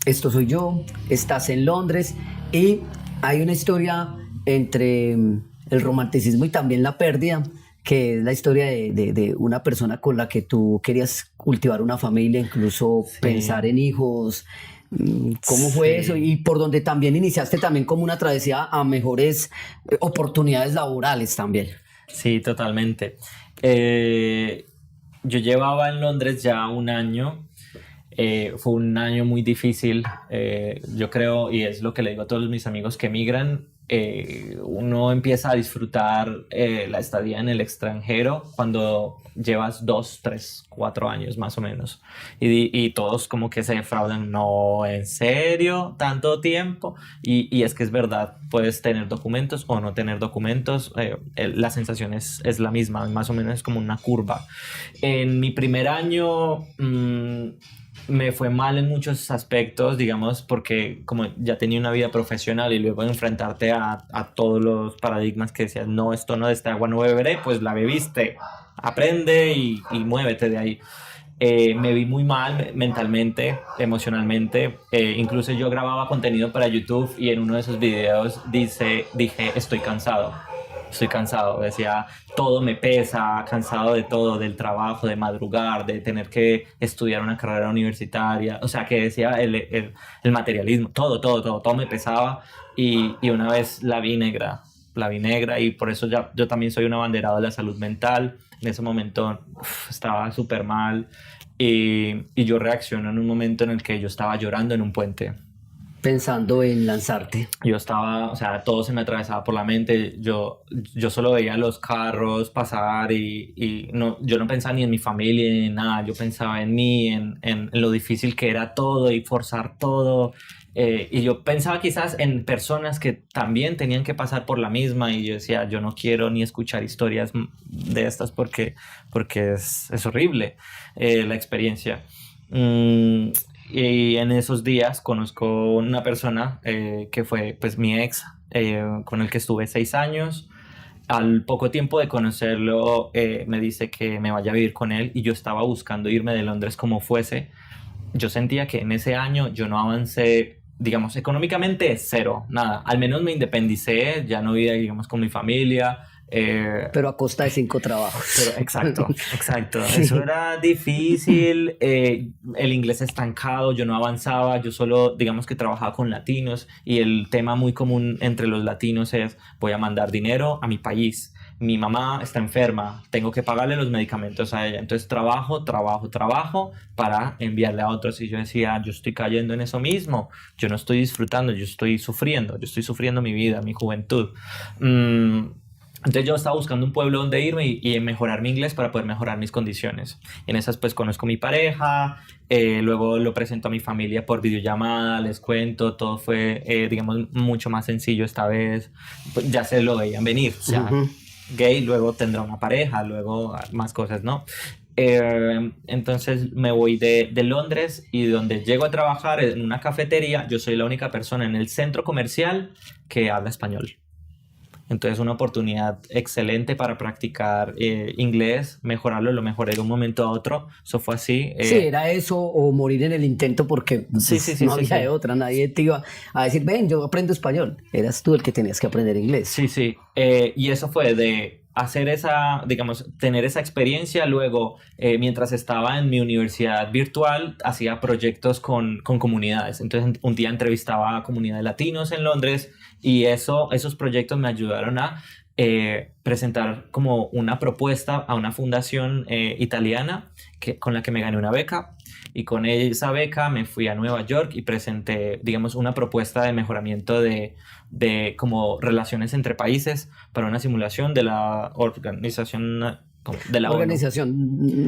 Speaker 2: esto soy yo, estás en Londres y hay una historia entre el romanticismo y también la pérdida, que es la historia de una persona con la que tú querías cultivar una familia, incluso pensar en hijos. ¿Cómo fue eso? Y por donde también iniciaste también como una travesía a mejores oportunidades laborales también.
Speaker 3: Sí, totalmente. Yo llevaba en Londres ya un año. Fue un año muy difícil. Yo creo, y es lo que le digo a todos mis amigos que emigran, uno empieza a disfrutar la estadía en el extranjero cuando llevas 2, 3, 4 años más o menos, y todos como que se defraudan. No, ¿en serio? ¿Tanto tiempo? Y es que es verdad, puedes tener documentos o no tener documentos, la sensación es la misma, más o menos es como una curva. En mi primer año me fue mal en muchos aspectos, digamos, porque como ya tenía una vida profesional y luego enfrentarte a todos los paradigmas que decían, no, esto no, de esta agua no beberé, pues la bebiste, aprende y muévete de ahí. Me vi muy mal mentalmente, emocionalmente. Incluso yo grababa contenido para YouTube y en uno de esos videos dije, estoy cansado. Estoy cansado, decía, todo me pesa, cansado de todo, del trabajo, de madrugar, de tener que estudiar una carrera universitaria, o sea, que decía el materialismo, todo me pesaba, y una vez la vi negra, y por eso yo también soy un abanderado de la salud mental. En ese momento estaba súper mal, y yo reacciono en un momento en el que yo estaba llorando en un puente.
Speaker 2: Pensando en lanzarte.
Speaker 3: Yo estaba, o sea, todo se me atravesaba por la mente. Yo solo veía los carros pasar y no, yo no pensaba ni en mi familia ni en nada. Yo pensaba en mí, en lo difícil que era todo y forzar todo. Y yo pensaba quizás en personas que también tenían que pasar por la misma, y yo decía, yo no quiero ni escuchar historias de estas porque es horrible la experiencia. Y en esos días conozco una persona que fue pues mi ex, con el que estuve 6 años. Al poco tiempo de conocerlo, me dice que me vaya a vivir con él, y yo estaba buscando irme de Londres como fuese. Yo sentía que en ese año yo no avancé, digamos, económicamente cero, nada. Al menos me independicé, ya no vivía, digamos, con mi familia.
Speaker 2: Pero a costa de 5 trabajos.
Speaker 3: Pero, exacto. Sí. Eso era difícil, el inglés estancado, yo no avanzaba, yo solo, digamos que trabajaba con latinos, y el tema muy común entre los latinos es, voy a mandar dinero a mi país, mi mamá está enferma, tengo que pagarle los medicamentos a ella, entonces trabajo para enviarle a otros. Y yo decía, yo estoy cayendo en eso mismo, yo no estoy disfrutando, yo estoy sufriendo mi vida, mi juventud. Entonces yo estaba buscando un pueblo donde irme y mejorar mi inglés para poder mejorar mis condiciones. En esas pues conozco a mi pareja, luego lo presento a mi familia por videollamada, les cuento, todo fue, digamos, mucho más sencillo esta vez. Pues ya se lo veían venir, o sea, gay, luego tendrá una pareja, luego más cosas, ¿no? Entonces me voy de Londres, y donde llego a trabajar en una cafetería, yo soy la única persona en el centro comercial que habla español. Entonces una oportunidad excelente para practicar inglés, mejorarlo, lo mejoré de un momento a otro. Eso fue así.
Speaker 2: Sí, era eso o morir en el intento, porque no había de otra. Nadie te iba a decir, ven, yo aprendo español. Eras tú el que tenías que aprender inglés.
Speaker 3: Sí. Y eso fue de hacer esa, digamos, tener esa experiencia. Luego, mientras estaba en mi universidad virtual, hacía proyectos con comunidades. Entonces un día entrevistaba a comunidades latinos en Londres, y esos proyectos me ayudaron a presentar como una propuesta a una fundación italiana con la que me gané una beca, y con esa beca me fui a Nueva York y presenté, digamos, una propuesta de mejoramiento de como relaciones entre países para una simulación de la organización de la ONU.
Speaker 2: Organización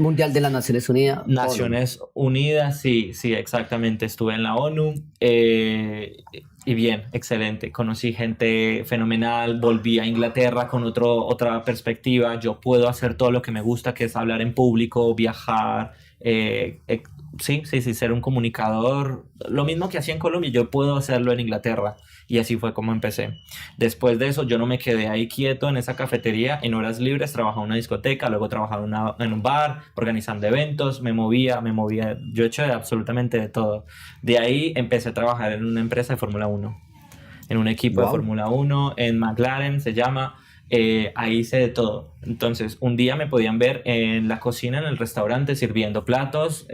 Speaker 2: Mundial de las Naciones Unidas.
Speaker 3: Naciones Unidas, sí, sí, exactamente. Estuve en la ONU y bien, excelente. Conocí gente fenomenal, volví a Inglaterra con otra perspectiva. Yo puedo hacer todo lo que me gusta, que es hablar en público, viajar, sí, ser un comunicador. Lo mismo que hacía en Colombia, yo puedo hacerlo en Inglaterra. Y así fue como empecé. Después de eso, yo no me quedé ahí quieto en esa cafetería. En horas libres trabajaba en una discoteca, luego trabajaba en un bar, organizando eventos, me movía. Yo he hecho absolutamente de todo. De ahí empecé a trabajar en una empresa de Fórmula 1, en un equipo de Fórmula 1, en McLaren se llama. Ahí hice de todo. Entonces, un día me podían ver en la cocina, en el restaurante, sirviendo platos,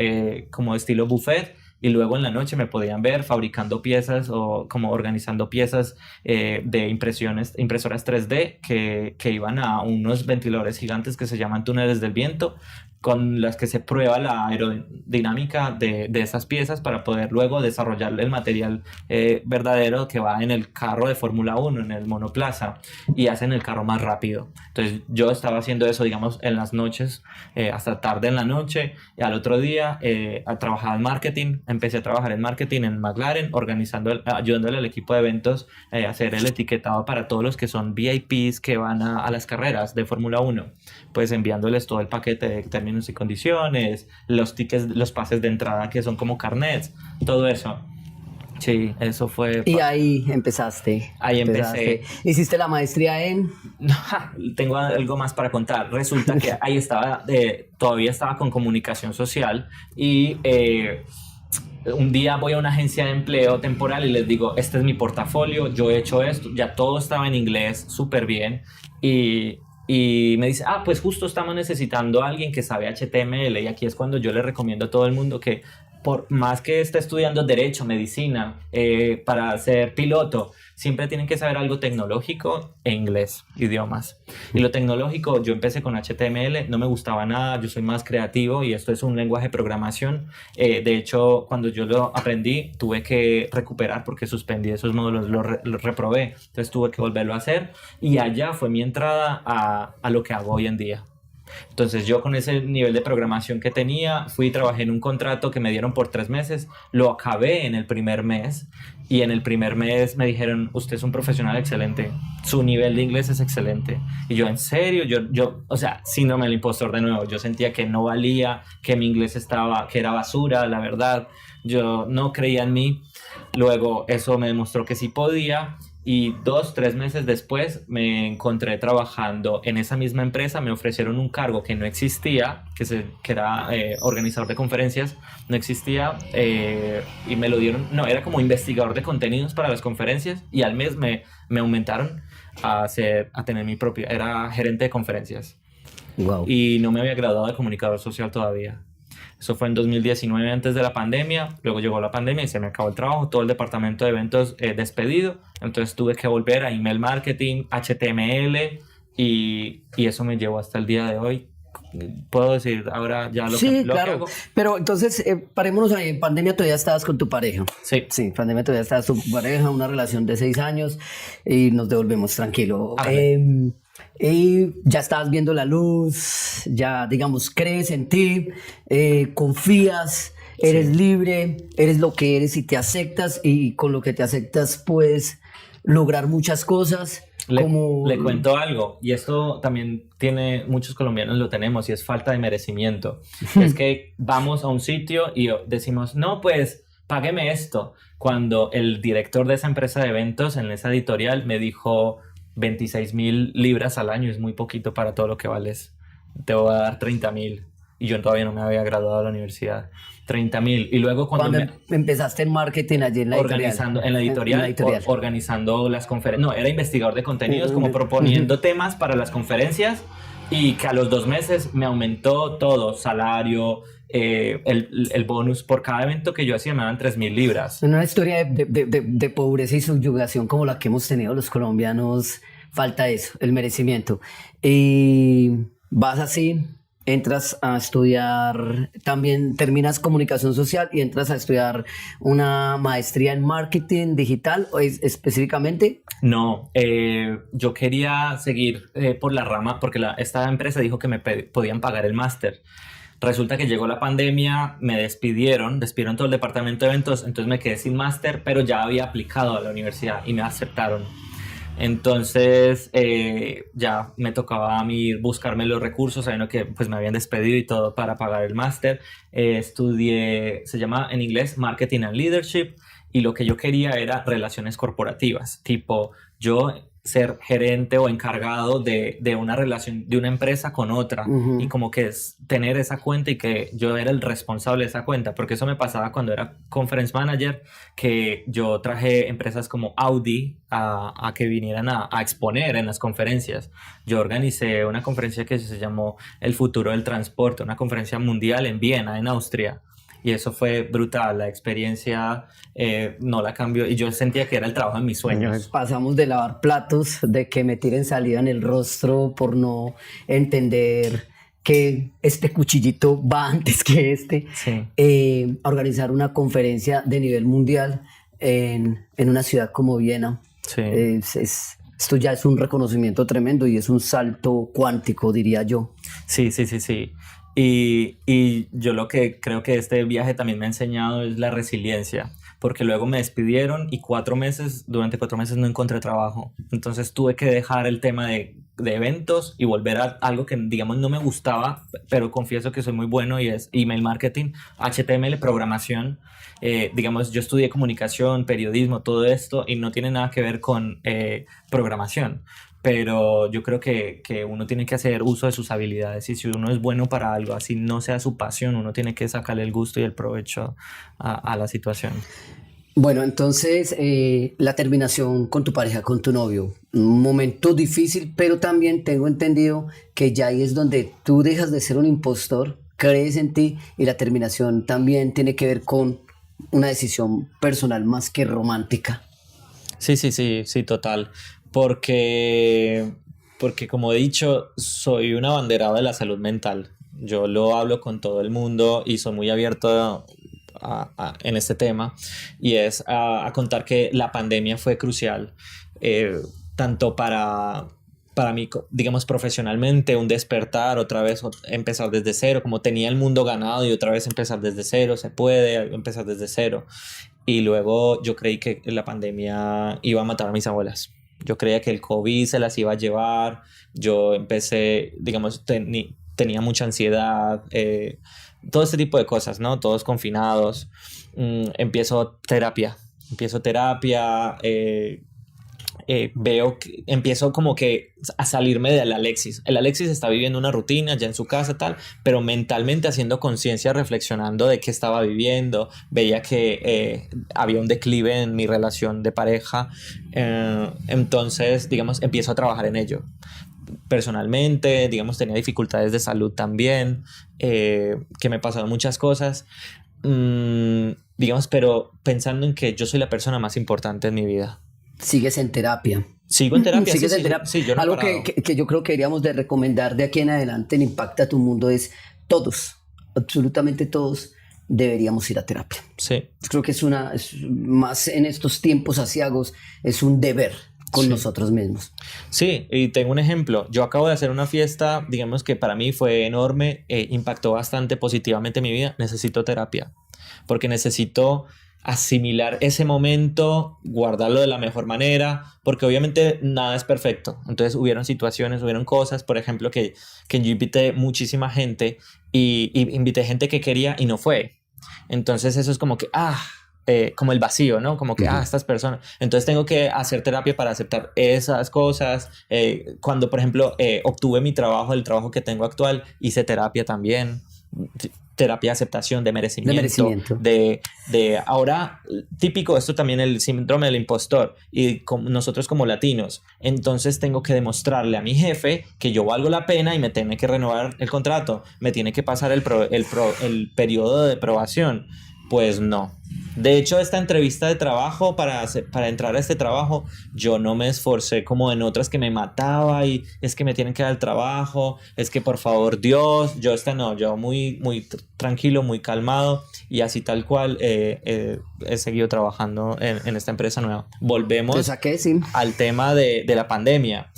Speaker 3: como estilo buffet. Y luego en la noche me podían ver fabricando piezas o como organizando piezas de impresoras 3D que iban a unos ventiladores gigantes que se llaman túneles del viento, con las que se prueba la aerodinámica de esas piezas para poder luego desarrollar el material verdadero que va en el carro de Fórmula 1, en el monoplaza, y hacen el carro más rápido. Entonces yo estaba haciendo eso, digamos, en las noches, hasta tarde en la noche, y al otro día trabajaba en marketing. Empecé a trabajar en marketing en McLaren, ayudándole al equipo de eventos a hacer el etiquetado para todos los que son VIPs que van a las carreras de Fórmula 1, pues enviándoles todo el paquete de términos y condiciones, los tickets, los pases de entrada que son como carnets, todo eso. Sí, eso fue.
Speaker 2: Y ahí empezaste.
Speaker 3: Ahí empecé.
Speaker 2: ¿Hiciste la maestría en?
Speaker 3: Tengo algo más para contar. Resulta que ahí estaba, todavía estaba con comunicación social y un día voy a una agencia de empleo temporal y les digo, este es mi portafolio, yo he hecho esto, ya todo estaba en inglés, súper bien, y me dice, pues justo estamos necesitando a alguien que sabe HTML, y aquí es cuando yo le recomiendo a todo el mundo que por más que esté estudiando derecho, medicina, para ser piloto, siempre tienen que saber algo tecnológico e inglés, idiomas. Y lo tecnológico, yo empecé con HTML, no me gustaba nada, yo soy más creativo y esto es un lenguaje de programación. De hecho, cuando yo lo aprendí, tuve que recuperar porque suspendí esos módulos, los reprobé, entonces tuve que volverlo a hacer, y allá fue mi entrada a lo que hago hoy en día. Entonces yo con ese nivel de programación que tenía, fui y trabajé en un contrato que me dieron por 3 meses, lo acabé en el primer mes, y en el primer mes me dijeron, usted es un profesional excelente, su nivel de inglés es excelente. Y yo, ¿en serio? Yo o sea, síndrome del impostor de nuevo, yo sentía que no valía, que mi inglés que era basura, la verdad, yo no creía en mí. Luego eso me demostró que sí podía. Y 2-3 meses después me encontré trabajando en esa misma empresa. Me ofrecieron un cargo que no existía, que era organizador de conferencias, no existía, y me lo dieron. No, era como investigador de contenidos para las conferencias, y al mes me aumentaron a tener mi propia, era gerente de conferencias.
Speaker 2: Wow.
Speaker 3: Y no me había graduado de comunicador social todavía. Eso fue en 2019, antes de la pandemia. Luego llegó la pandemia y se me acabó el trabajo. Todo el departamento de eventos despedido. Entonces tuve que volver a email marketing, HTML, y eso me llevó hasta el día de hoy. Puedo decir ahora ya lo que hago.
Speaker 2: Pero entonces, parémonos ahí. En pandemia todavía estabas con tu pareja.
Speaker 3: Sí.
Speaker 2: Sí, en pandemia todavía estabas con tu pareja, una relación de 6 años, y nos devolvemos tranquilo. Y ya estabas viendo la luz, ya, digamos, crees en ti, confías, eres libre, eres lo que eres y te aceptas, y con lo que te aceptas puedes lograr muchas cosas.
Speaker 3: Le cuento algo, y esto también muchos colombianos lo tenemos, y es falta de merecimiento. Es que vamos a un sitio y decimos, no, pues págueme esto, cuando el director de esa empresa de eventos, en esa editorial, me dijo 26,000 libras al año es muy poquito para todo lo que vales, te voy a dar 30,000, y yo todavía no me había graduado de la universidad. 30,000. Y luego cuando
Speaker 2: empezaste en marketing allí en la
Speaker 3: editorial, organizando las conferencias. No, era investigador de contenidos, como proponiendo temas para las conferencias, y que a los 2 meses me aumentó todo, salario, el bonus por cada evento que yo hacía me daban 3,000 libras.
Speaker 2: Una historia de pobreza y subyugación como la que hemos tenido los colombianos falta eso, el merecimiento. Y vas así, entras a estudiar, también terminas comunicación social y entras a estudiar una maestría en marketing digital, ¿o específicamente?
Speaker 3: No, yo quería seguir por la rama porque esta empresa dijo que me podían pagar el máster. Resulta que llegó la pandemia, me despidieron todo el departamento de eventos, entonces me quedé sin máster, pero ya había aplicado a la universidad y me aceptaron. Entonces ya me tocaba a mí buscarme los recursos, sabiendo que pues me habían despedido y todo para pagar el máster. Estudié, se llama en inglés Marketing and Leadership, y lo que yo quería era relaciones corporativas, tipo yo ser gerente o encargado de una relación, de una empresa con otra, y como que es tener esa cuenta y que yo era el responsable de esa cuenta, porque eso me pasaba cuando era conference manager, que yo traje empresas como Audi a que vinieran a exponer en las conferencias. Yo organicé una conferencia que se llamó El futuro del transporte, una conferencia mundial en Viena, en Austria. Y eso fue brutal, la experiencia no la cambió y yo sentía que era el trabajo de mis sueños.
Speaker 2: Pasamos de lavar platos, de que me tiren saliva en el rostro por no entender que este cuchillito va antes que este,
Speaker 3: Sí.
Speaker 2: a organizar una conferencia de nivel mundial en una ciudad como Viena.
Speaker 3: Sí.
Speaker 2: Esto ya es un reconocimiento tremendo y es un salto cuántico, diría yo.
Speaker 3: Sí. Y yo lo que creo que este viaje también me ha enseñado es la resiliencia, porque luego me despidieron y durante 4 meses no encontré trabajo. Entonces tuve que dejar el tema de eventos y volver a algo que, digamos, no me gustaba, pero confieso que soy muy bueno, y es email marketing, HTML, programación. Digamos, yo estudié comunicación, periodismo, todo esto, y no tiene nada que ver con programación. Pero yo creo que uno tiene que hacer uso de sus habilidades, y si uno es bueno para algo, así no sea su pasión, uno tiene que sacarle el gusto y el provecho a la situación.
Speaker 2: Bueno, entonces la terminación con tu pareja, con tu novio, un momento difícil, pero también tengo entendido que ya ahí es donde tú dejas de ser un impostor, crees en ti, y la terminación también tiene que ver con una decisión personal más que romántica.
Speaker 3: Sí, total. Porque como he dicho, soy un abanderado de la salud mental. Yo lo hablo con todo el mundo y soy muy abierto en este tema, y es a contar que la pandemia fue crucial, tanto para mí, digamos, profesionalmente, un despertar, otra vez empezar desde cero, como tenía el mundo ganado y otra vez empezar desde cero, se puede empezar desde cero. Y luego yo creí que la pandemia iba a matar a mis abuelas. Yo creía que el COVID se las iba a llevar. Yo empecé, digamos, tenía mucha ansiedad, todo este tipo de cosas, ¿no? Todos confinados. Empiezo terapia, veo que empiezo como que a salirme del Alexis. El Alexis está viviendo una rutina ya en su casa, tal, pero mentalmente haciendo conciencia, reflexionando de qué estaba viviendo. Veía que había un declive en mi relación de pareja. Entonces, digamos, empiezo a trabajar en ello. Personalmente, digamos, tenía dificultades de salud también, que me pasaron muchas cosas. Digamos, pero pensando en que yo soy la persona más importante en mi vida.
Speaker 2: Sigues en terapia.
Speaker 3: Sigo en terapia.
Speaker 2: ¿Sigues en terapia?
Speaker 3: Sí, yo no he
Speaker 2: Algo
Speaker 3: parado.
Speaker 2: que yo creo que deberíamos de recomendar de aquí en adelante en Impacta Tu Mundo es todos, absolutamente todos, deberíamos ir a terapia.
Speaker 3: Sí.
Speaker 2: Creo que es más en estos tiempos aciagos, es un deber con nosotros mismos.
Speaker 3: Sí, y tengo un ejemplo. Yo acabo de hacer una fiesta, digamos que para mí fue enorme, impactó bastante positivamente mi vida. Necesito terapia, porque necesito asimilar ese momento, guardarlo de la mejor manera, porque obviamente nada es perfecto. Entonces hubieron situaciones, hubieron cosas, por ejemplo, que yo invité muchísima gente y invité gente que quería y no fue. Entonces eso es como que, como el vacío, ¿no? Como que, estas personas. Entonces tengo que hacer terapia para aceptar esas cosas. Cuando, por ejemplo, obtuve el trabajo que tengo actual, hice terapia también. Terapia de aceptación, de merecimiento. De ahora, típico esto también, el síndrome del impostor, y nosotros como latinos, entonces tengo que demostrarle a mi jefe que yo valgo la pena y me tiene que renovar el contrato, me tiene que pasar el periodo de probación. Pues no. De hecho, esta entrevista de trabajo, para entrar a este trabajo, yo no me esforcé como en otras que me mataba y es que me tienen que dar el trabajo, es que por favor Dios, yo muy, muy tranquilo, muy calmado y así tal cual he seguido trabajando en esta empresa nueva. Volvemos al tema de la pandemia.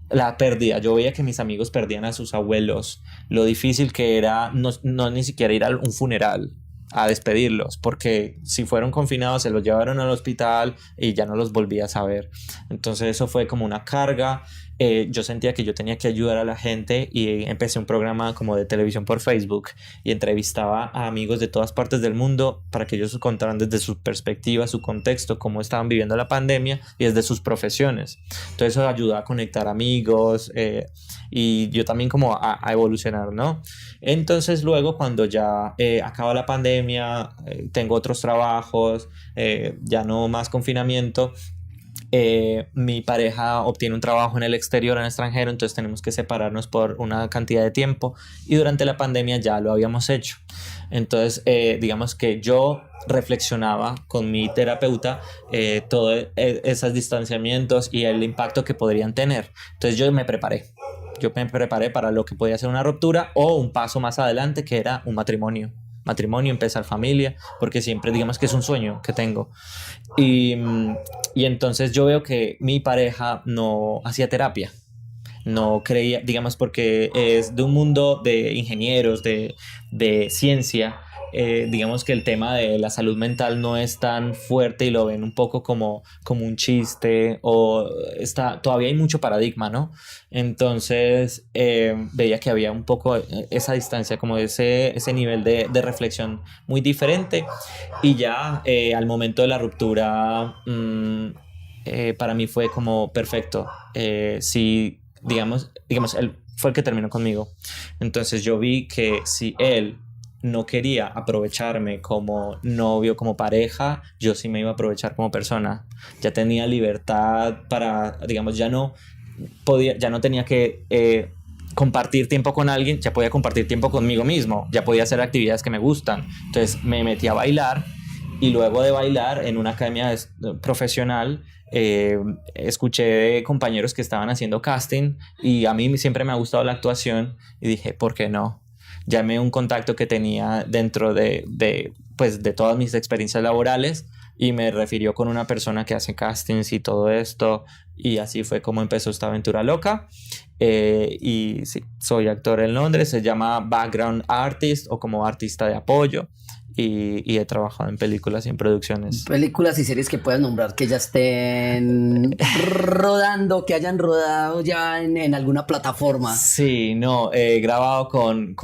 Speaker 3: La pérdida, yo veía que mis amigos perdían a sus abuelos, lo difícil que era no ni siquiera ir a un funeral a despedirlos, porque si fueron confinados se los llevaron al hospital y ya no los volví a saber. Entonces eso fue como una carga. Yo sentía que yo tenía que ayudar a la gente y empecé un programa como de televisión por Facebook y entrevistaba a amigos de todas partes del mundo para que ellos contaran desde su perspectiva, su contexto, cómo estaban viviendo la pandemia y desde sus profesiones. Entonces eso ayudó a conectar amigos y yo también como a evolucionar, ¿no? Entonces luego cuando ya acaba la pandemia, tengo otros trabajos, ya no más confinamiento. Mi pareja obtiene un trabajo en el exterior, en el extranjero, entonces tenemos que separarnos por una cantidad de tiempo y durante la pandemia ya lo habíamos hecho. Entonces digamos que yo reflexionaba con mi terapeuta todos esos distanciamientos y el impacto que podrían tener. Entonces yo me preparé para lo que podía ser una ruptura o un paso más adelante que era un matrimonio, empezar familia, porque siempre digamos que es un sueño que tengo. Y entonces yo veo que mi pareja no hacía terapia, no creía, digamos, porque es de un mundo de ingenieros, de ciencia. Digamos que el tema de la salud mental no es tan fuerte y lo ven un poco como un chiste o todavía hay mucho paradigma, ¿no? Entonces veía que había un poco esa distancia, como ese nivel de reflexión muy diferente y ya al momento de la ruptura para mí fue como perfecto. Si digamos él fue el que terminó conmigo, entonces yo vi que si él no quería aprovecharme como novio, como pareja, yo sí me iba a aprovechar como persona. Ya tenía libertad para, digamos, ya no tenía que compartir tiempo con alguien, ya podía compartir tiempo conmigo mismo, ya podía hacer actividades que me gustan. Entonces me metí a bailar y luego de bailar en una academia profesional escuché de compañeros que estaban haciendo casting y a mí siempre me ha gustado la actuación y dije, ¿por qué no? Llamé un contacto que tenía dentro de todas mis experiencias laborales y me refirió con una persona que hace castings y todo esto y así fue como empezó esta aventura loca. Y sí, soy actor en Londres, se llama Background Artist o como artista de apoyo y he trabajado en películas y en producciones.
Speaker 2: Películas y series que puedas nombrar que ya estén rodando, que hayan rodado ya en alguna plataforma.
Speaker 3: Sí, no, he grabado con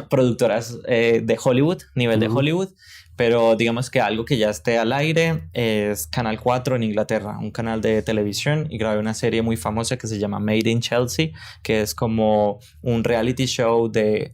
Speaker 3: productoras de Hollywood, nivel de Hollywood, pero digamos que algo que ya esté al aire es Canal 4 en Inglaterra, un canal de televisión, y grabé una serie muy famosa que se llama Made in Chelsea, que es como un reality show de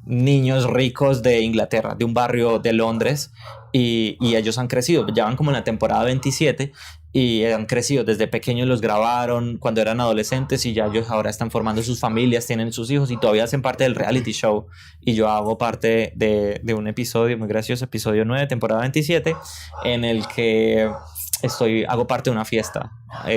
Speaker 3: niños ricos de Inglaterra, de un barrio de Londres, y ellos han crecido, ya van como en la temporada 27 y han crecido, desde pequeños los grabaron cuando eran adolescentes y ya ellos ahora están formando sus familias, tienen sus hijos y todavía hacen parte del reality show y yo hago parte de un episodio muy gracioso, episodio 9, temporada 27, en el que hago parte de una fiesta,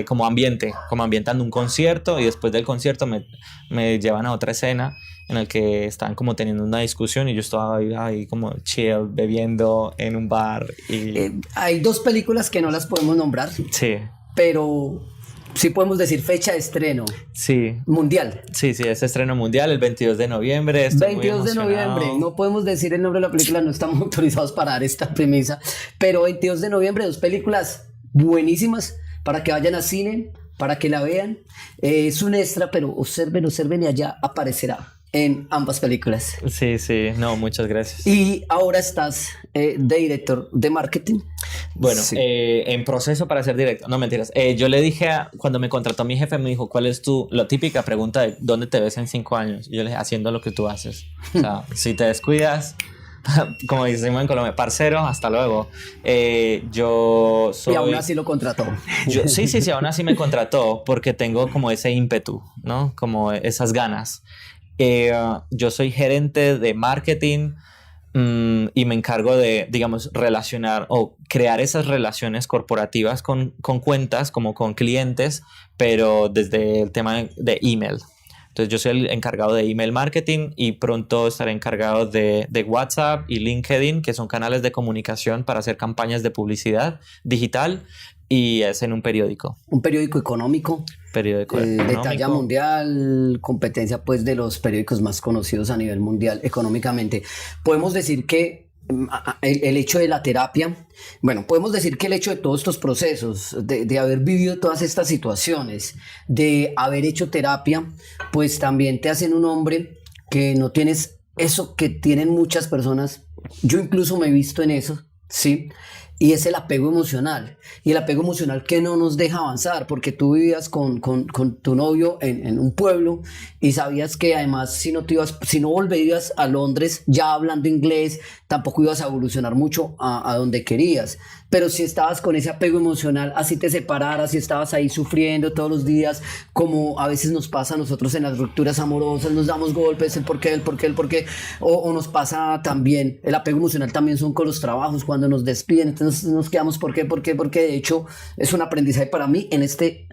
Speaker 3: como ambientando un concierto y después del concierto me llevan a otra escena en el que están como teniendo una discusión y yo estoy ahí como chill, bebiendo en un bar y...
Speaker 2: hay dos películas que no las podemos nombrar.
Speaker 3: Sí.
Speaker 2: Pero sí podemos decir fecha de estreno.
Speaker 3: Sí.
Speaker 2: Mundial.
Speaker 3: Sí, es estreno mundial el 22 de noviembre.
Speaker 2: 22 de noviembre. No podemos decir el nombre de la película, no estamos autorizados para dar esta premisa. Pero 22 de noviembre, dos películas buenísimas para que vayan al cine, para que la vean. Es un extra, pero observen y allá aparecerá en ambas películas.
Speaker 3: Sí, no, muchas gracias.
Speaker 2: Y ahora estás de director de marketing.
Speaker 3: Bueno,
Speaker 2: sí.
Speaker 3: En proceso para ser director, no mentiras. Yo le dije, cuando me contrató mi jefe, me dijo, ¿cuál es la típica pregunta de dónde te ves en 5 años? Y yo le dije, haciendo lo que tú haces. O sea, si te descuidas, como decimos en Colombia, parcero, hasta luego. Yo soy...
Speaker 2: Y aún así lo contrató.
Speaker 3: Sí, aún así me contrató porque tengo como ese ímpetu, ¿no? Como esas ganas. Yo soy gerente de marketing y me encargo de, digamos, relacionar o crear esas relaciones corporativas con cuentas, como con clientes, pero desde el tema de email. Entonces yo soy el encargado de email marketing y pronto estaré encargado de WhatsApp y LinkedIn, que son canales de comunicación para hacer campañas de publicidad digital, y es en un periódico.
Speaker 2: Un periódico económico.
Speaker 3: Periódico
Speaker 2: De
Speaker 3: económico.
Speaker 2: talla mundial, competencia pues de los periódicos más conocidos a nivel mundial económicamente. Podemos decir que el hecho de la terapia, bueno, podemos decir que el hecho de todos estos procesos, de haber vivido todas estas situaciones, de haber hecho terapia, pues también te hacen un hombre que no tienes eso que tienen muchas personas. Yo incluso me he visto en eso, ¿sí? Y es el apego emocional. Y el apego emocional que no nos deja avanzar, porque tú vivías con tu novio en un pueblo y sabías que además si no volverías a Londres ya hablando inglés, tampoco ibas a evolucionar mucho a donde querías. Pero si estabas con ese apego emocional, así te separaras, si estabas ahí sufriendo todos los días, como a veces nos pasa a nosotros en las rupturas amorosas, nos damos golpes, el por qué, o nos pasa también, el apego emocional también son con los trabajos, cuando nos despiden, entonces nos quedamos, ¿por qué? Porque de hecho es un aprendizaje para mí en este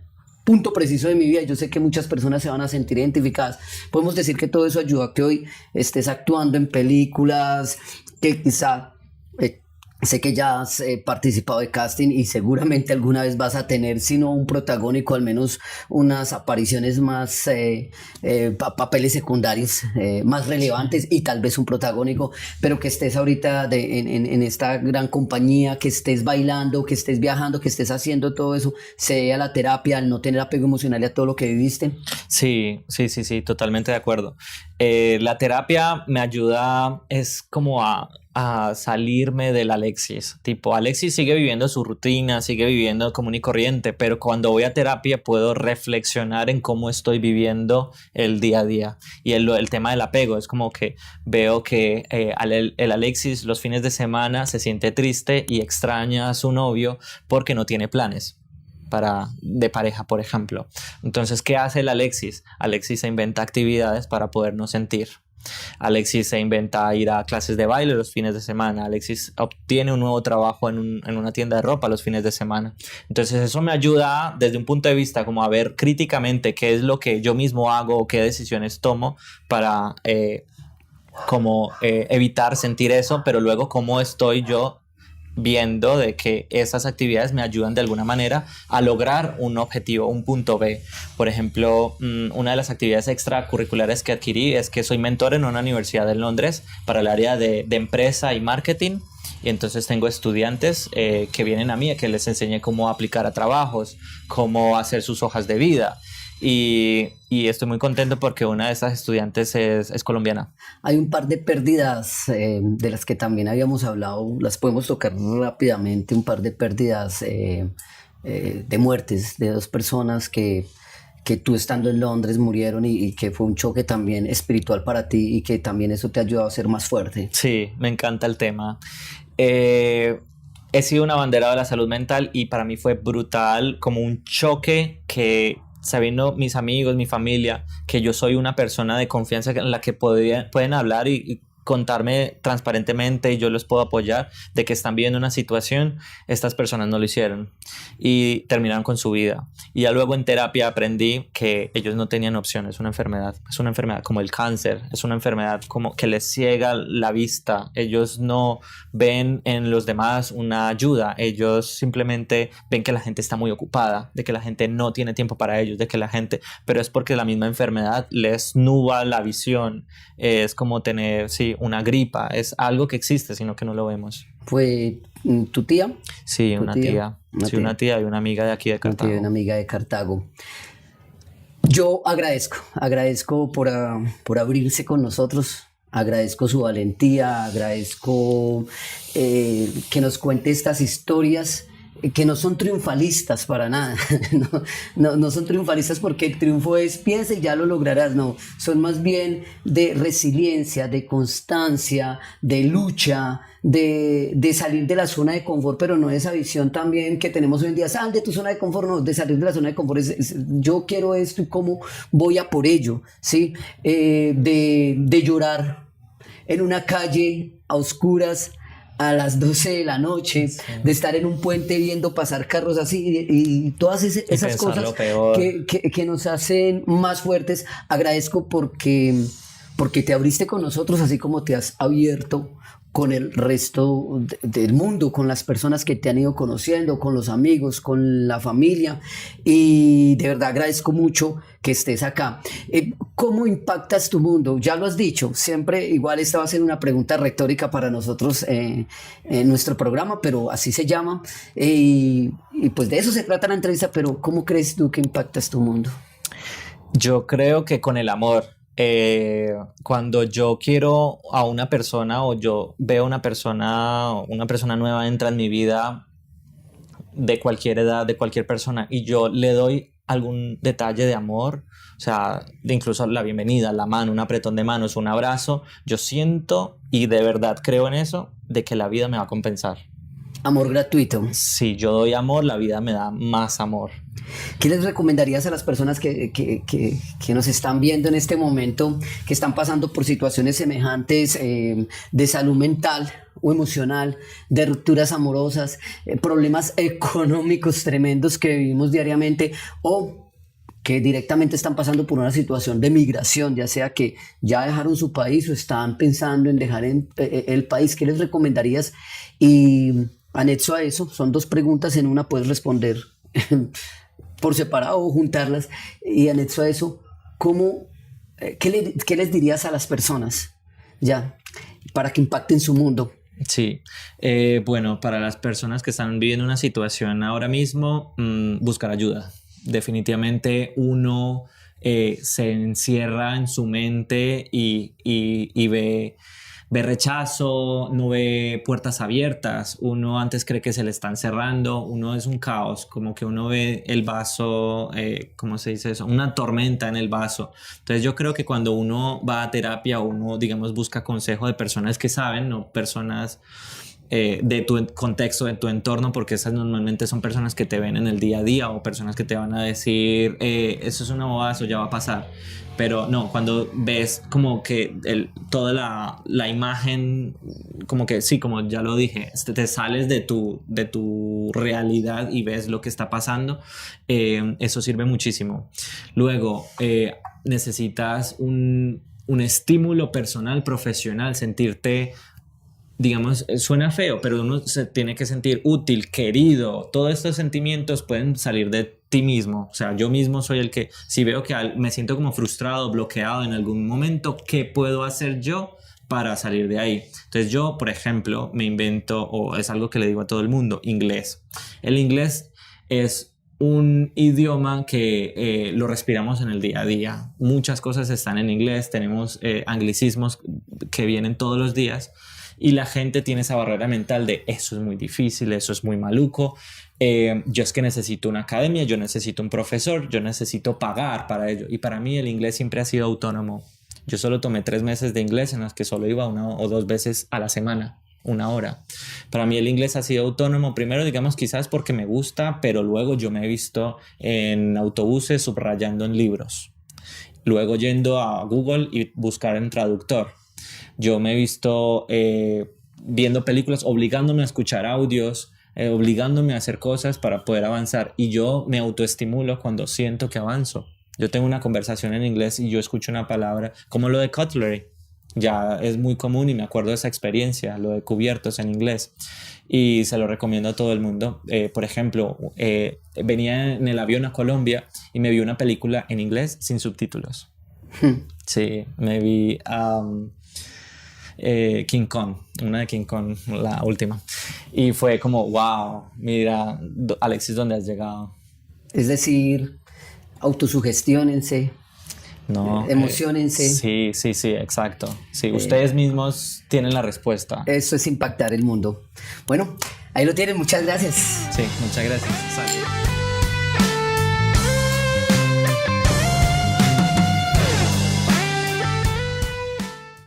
Speaker 2: punto preciso de mi vida. Yo sé que muchas personas se van a sentir identificadas. Podemos decir que todo eso ayuda a que hoy estés actuando en películas, que quizá... sé que ya has participado de casting y seguramente alguna vez vas a tener, si no un protagónico, al menos unas apariciones más, papeles secundarios más relevantes y tal vez un protagónico, pero que estés ahorita en esta gran compañía, que estés bailando, que estés viajando, que estés haciendo todo eso, se debe a la terapia, al no tener apego emocional y a todo lo que viviste.
Speaker 3: Sí, totalmente de acuerdo. La terapia me ayuda, es como a salirme del Alexis. Tipo, Alexis sigue viviendo su rutina, sigue viviendo común y corriente, pero cuando voy a terapia puedo reflexionar en cómo estoy viviendo el día a día. Y el tema del apego es como que veo que el Alexis los fines de semana se siente triste y extraña a su novio porque no tiene planes de pareja, por ejemplo. Entonces, ¿qué hace el Alexis? Alexis se inventa actividades para podernos sentir. Alexis se inventa ir a clases de baile los fines de semana. Alexis obtiene un nuevo trabajo en una tienda de ropa los fines de semana. Entonces eso me ayuda desde un punto de vista como a ver críticamente qué es lo que yo mismo hago o qué decisiones tomo para evitar sentir eso, pero luego cómo estoy yo viendo de que esas actividades me ayudan de alguna manera a lograr un objetivo, un punto B. Por ejemplo, una de las actividades extracurriculares que adquirí es que soy mentor en una universidad en Londres para el área de empresa y marketing. Y entonces tengo estudiantes que vienen a mí a que les enseñe cómo aplicar a trabajos, cómo hacer sus hojas de vida. Y estoy muy contento porque una de esas estudiantes es colombiana.
Speaker 2: Hay un par de pérdidas de las que también habíamos hablado, las podemos tocar rápidamente, un par de pérdidas de muertes de dos personas que tú estando en Londres murieron y que fue un choque también espiritual para ti y que también eso te ha ayudado a ser más fuerte.
Speaker 3: Sí, me encanta el tema. He sido un abanderado de la salud mental y para mí fue brutal, como un choque que... sabiendo mis amigos, mi familia, que yo soy una persona de confianza en la que pueden hablar y contarme transparentemente y yo los puedo apoyar de que están viviendo una situación, estas personas no lo hicieron y terminaron con su vida. Y ya luego en terapia aprendí que ellos no tenían opción, es una enfermedad como el cáncer, es una enfermedad como que les ciega la vista, ellos no ven en los demás una ayuda, ellos simplemente ven que la gente está muy ocupada, de que la gente no tiene tiempo para ellos, pero es porque la misma enfermedad les nubla la visión, es como tener, sí, una gripa, es algo que existe, sino que no lo vemos.
Speaker 2: ¿Fue tu tía?
Speaker 3: Sí, una tía y una amiga de aquí de Cartago.
Speaker 2: Una amiga de Cartago. Yo agradezco por abrirse con nosotros, agradezco su valentía, agradezco que nos cuente estas historias que no son triunfalistas para nada, no son triunfalistas porque el triunfo es piensa y ya lo lograrás, no, son más bien de resiliencia, de constancia, de lucha, de salir de la zona de confort, pero no de esa visión también que tenemos hoy en día, sal de tu zona de confort, no, de salir de la zona de confort, yo quiero esto y cómo voy a por ello, ¿sí? De llorar en una calle a oscuras a las 12 de la noche, de estar en un puente viendo pasar carros así y todas esas cosas que nos hacen más fuertes. Agradezco porque te abriste con nosotros, así como te has abierto con el resto del mundo, con las personas que te han ido conociendo, con los amigos, con la familia, y de verdad agradezco mucho que estés acá. ¿Cómo impactas tu mundo? Ya lo has dicho, siempre igual esta va a ser una pregunta retórica para nosotros en nuestro programa, pero así se llama, y pues de eso se trata la entrevista, pero ¿cómo crees tú que impactas tu mundo?
Speaker 3: Yo creo que con el amor. Cuando yo quiero a una persona o yo veo una persona nueva entra en mi vida de cualquier edad, de cualquier persona, y yo le doy algún detalle de amor, o sea, de incluso la bienvenida, la mano, un apretón de manos, un abrazo, yo siento y de verdad creo en eso, de que la vida me va a compensar.
Speaker 2: Amor gratuito.
Speaker 3: Si yo doy amor, la vida me da más amor.
Speaker 2: ¿Qué les recomendarías a las personas que nos están viendo en este momento, que están pasando por situaciones semejantes de salud mental o emocional, de rupturas amorosas, problemas económicos tremendos que vivimos diariamente, o que directamente están pasando por una situación de migración, ya sea que ya dejaron su país o están pensando en dejar el país? ¿Qué les recomendarías? Y anexo a eso, son dos preguntas en una, puedes responder por separado o juntarlas, y anexo a eso, ¿qué les dirías a las personas ya para que impacten su mundo?
Speaker 3: Sí, bueno, para las personas que están viviendo una situación ahora mismo, buscar ayuda. Definitivamente uno se encierra en su mente y ve rechazo, no ve puertas abiertas, uno antes cree que se le están cerrando, uno es un caos, como que uno ve el vaso, ¿cómo se dice eso? Una tormenta en el vaso. Entonces yo creo que cuando uno va a terapia, uno, digamos, busca consejo de personas que saben, no personas de tu contexto, de tu entorno, porque esas normalmente son personas que te ven en el día a día o personas que te van a decir, eso es una bobada, eso ya va a pasar. Pero no, cuando ves como que toda la imagen, como que sí, como ya lo dije, te sales de tu realidad y ves lo que está pasando, eso sirve muchísimo. Luego, necesitas un estímulo personal, profesional, sentirte, digamos, suena feo, pero uno se tiene que sentir útil, querido. Todos estos sentimientos pueden salir de ti mismo. O sea, yo mismo soy el que, si veo que me siento como frustrado, bloqueado en algún momento, ¿qué puedo hacer yo para salir de ahí? Entonces yo, por ejemplo, me invento, o es algo que le digo a todo el mundo, inglés. El inglés es un idioma que lo respiramos en el día a día. Muchas cosas están en inglés, tenemos anglicismos que vienen todos los días. Y la gente tiene esa barrera mental de eso es muy difícil, eso es muy maluco. Yo es que necesito una academia, yo necesito un profesor, yo necesito pagar para ello. Y para mí el inglés siempre ha sido autónomo. Yo solo tomé 3 meses de inglés en los que solo iba 1 o 2 veces a la semana, 1 hora. Para mí el inglés ha sido autónomo, primero digamos quizás porque me gusta, pero luego yo me he visto en autobuses subrayando en libros. Luego yendo a Google y buscar en traductor. Yo me he visto viendo películas, obligándome a escuchar audios, obligándome a hacer cosas para poder avanzar. Y yo me autoestimulo cuando siento que avanzo. Yo tengo una conversación en inglés y yo escucho una palabra, como lo de cutlery. Ya es muy común y me acuerdo de esa experiencia, lo de cubiertos en inglés. Y se lo recomiendo a todo el mundo. Por ejemplo, venía en el avión a Colombia y me vi una película en inglés sin subtítulos. Sí, me vi King Kong, una de King Kong, la última. Y fue como, wow, mira, Alexis, ¿dónde has llegado?
Speaker 2: Es decir, autosugestionense, emocionense.
Speaker 3: Sí, exacto. Sí, ustedes mismos tienen la respuesta.
Speaker 2: Eso es impactar el mundo. Bueno, ahí lo tienen, muchas gracias.
Speaker 3: Sí, muchas gracias. Salud.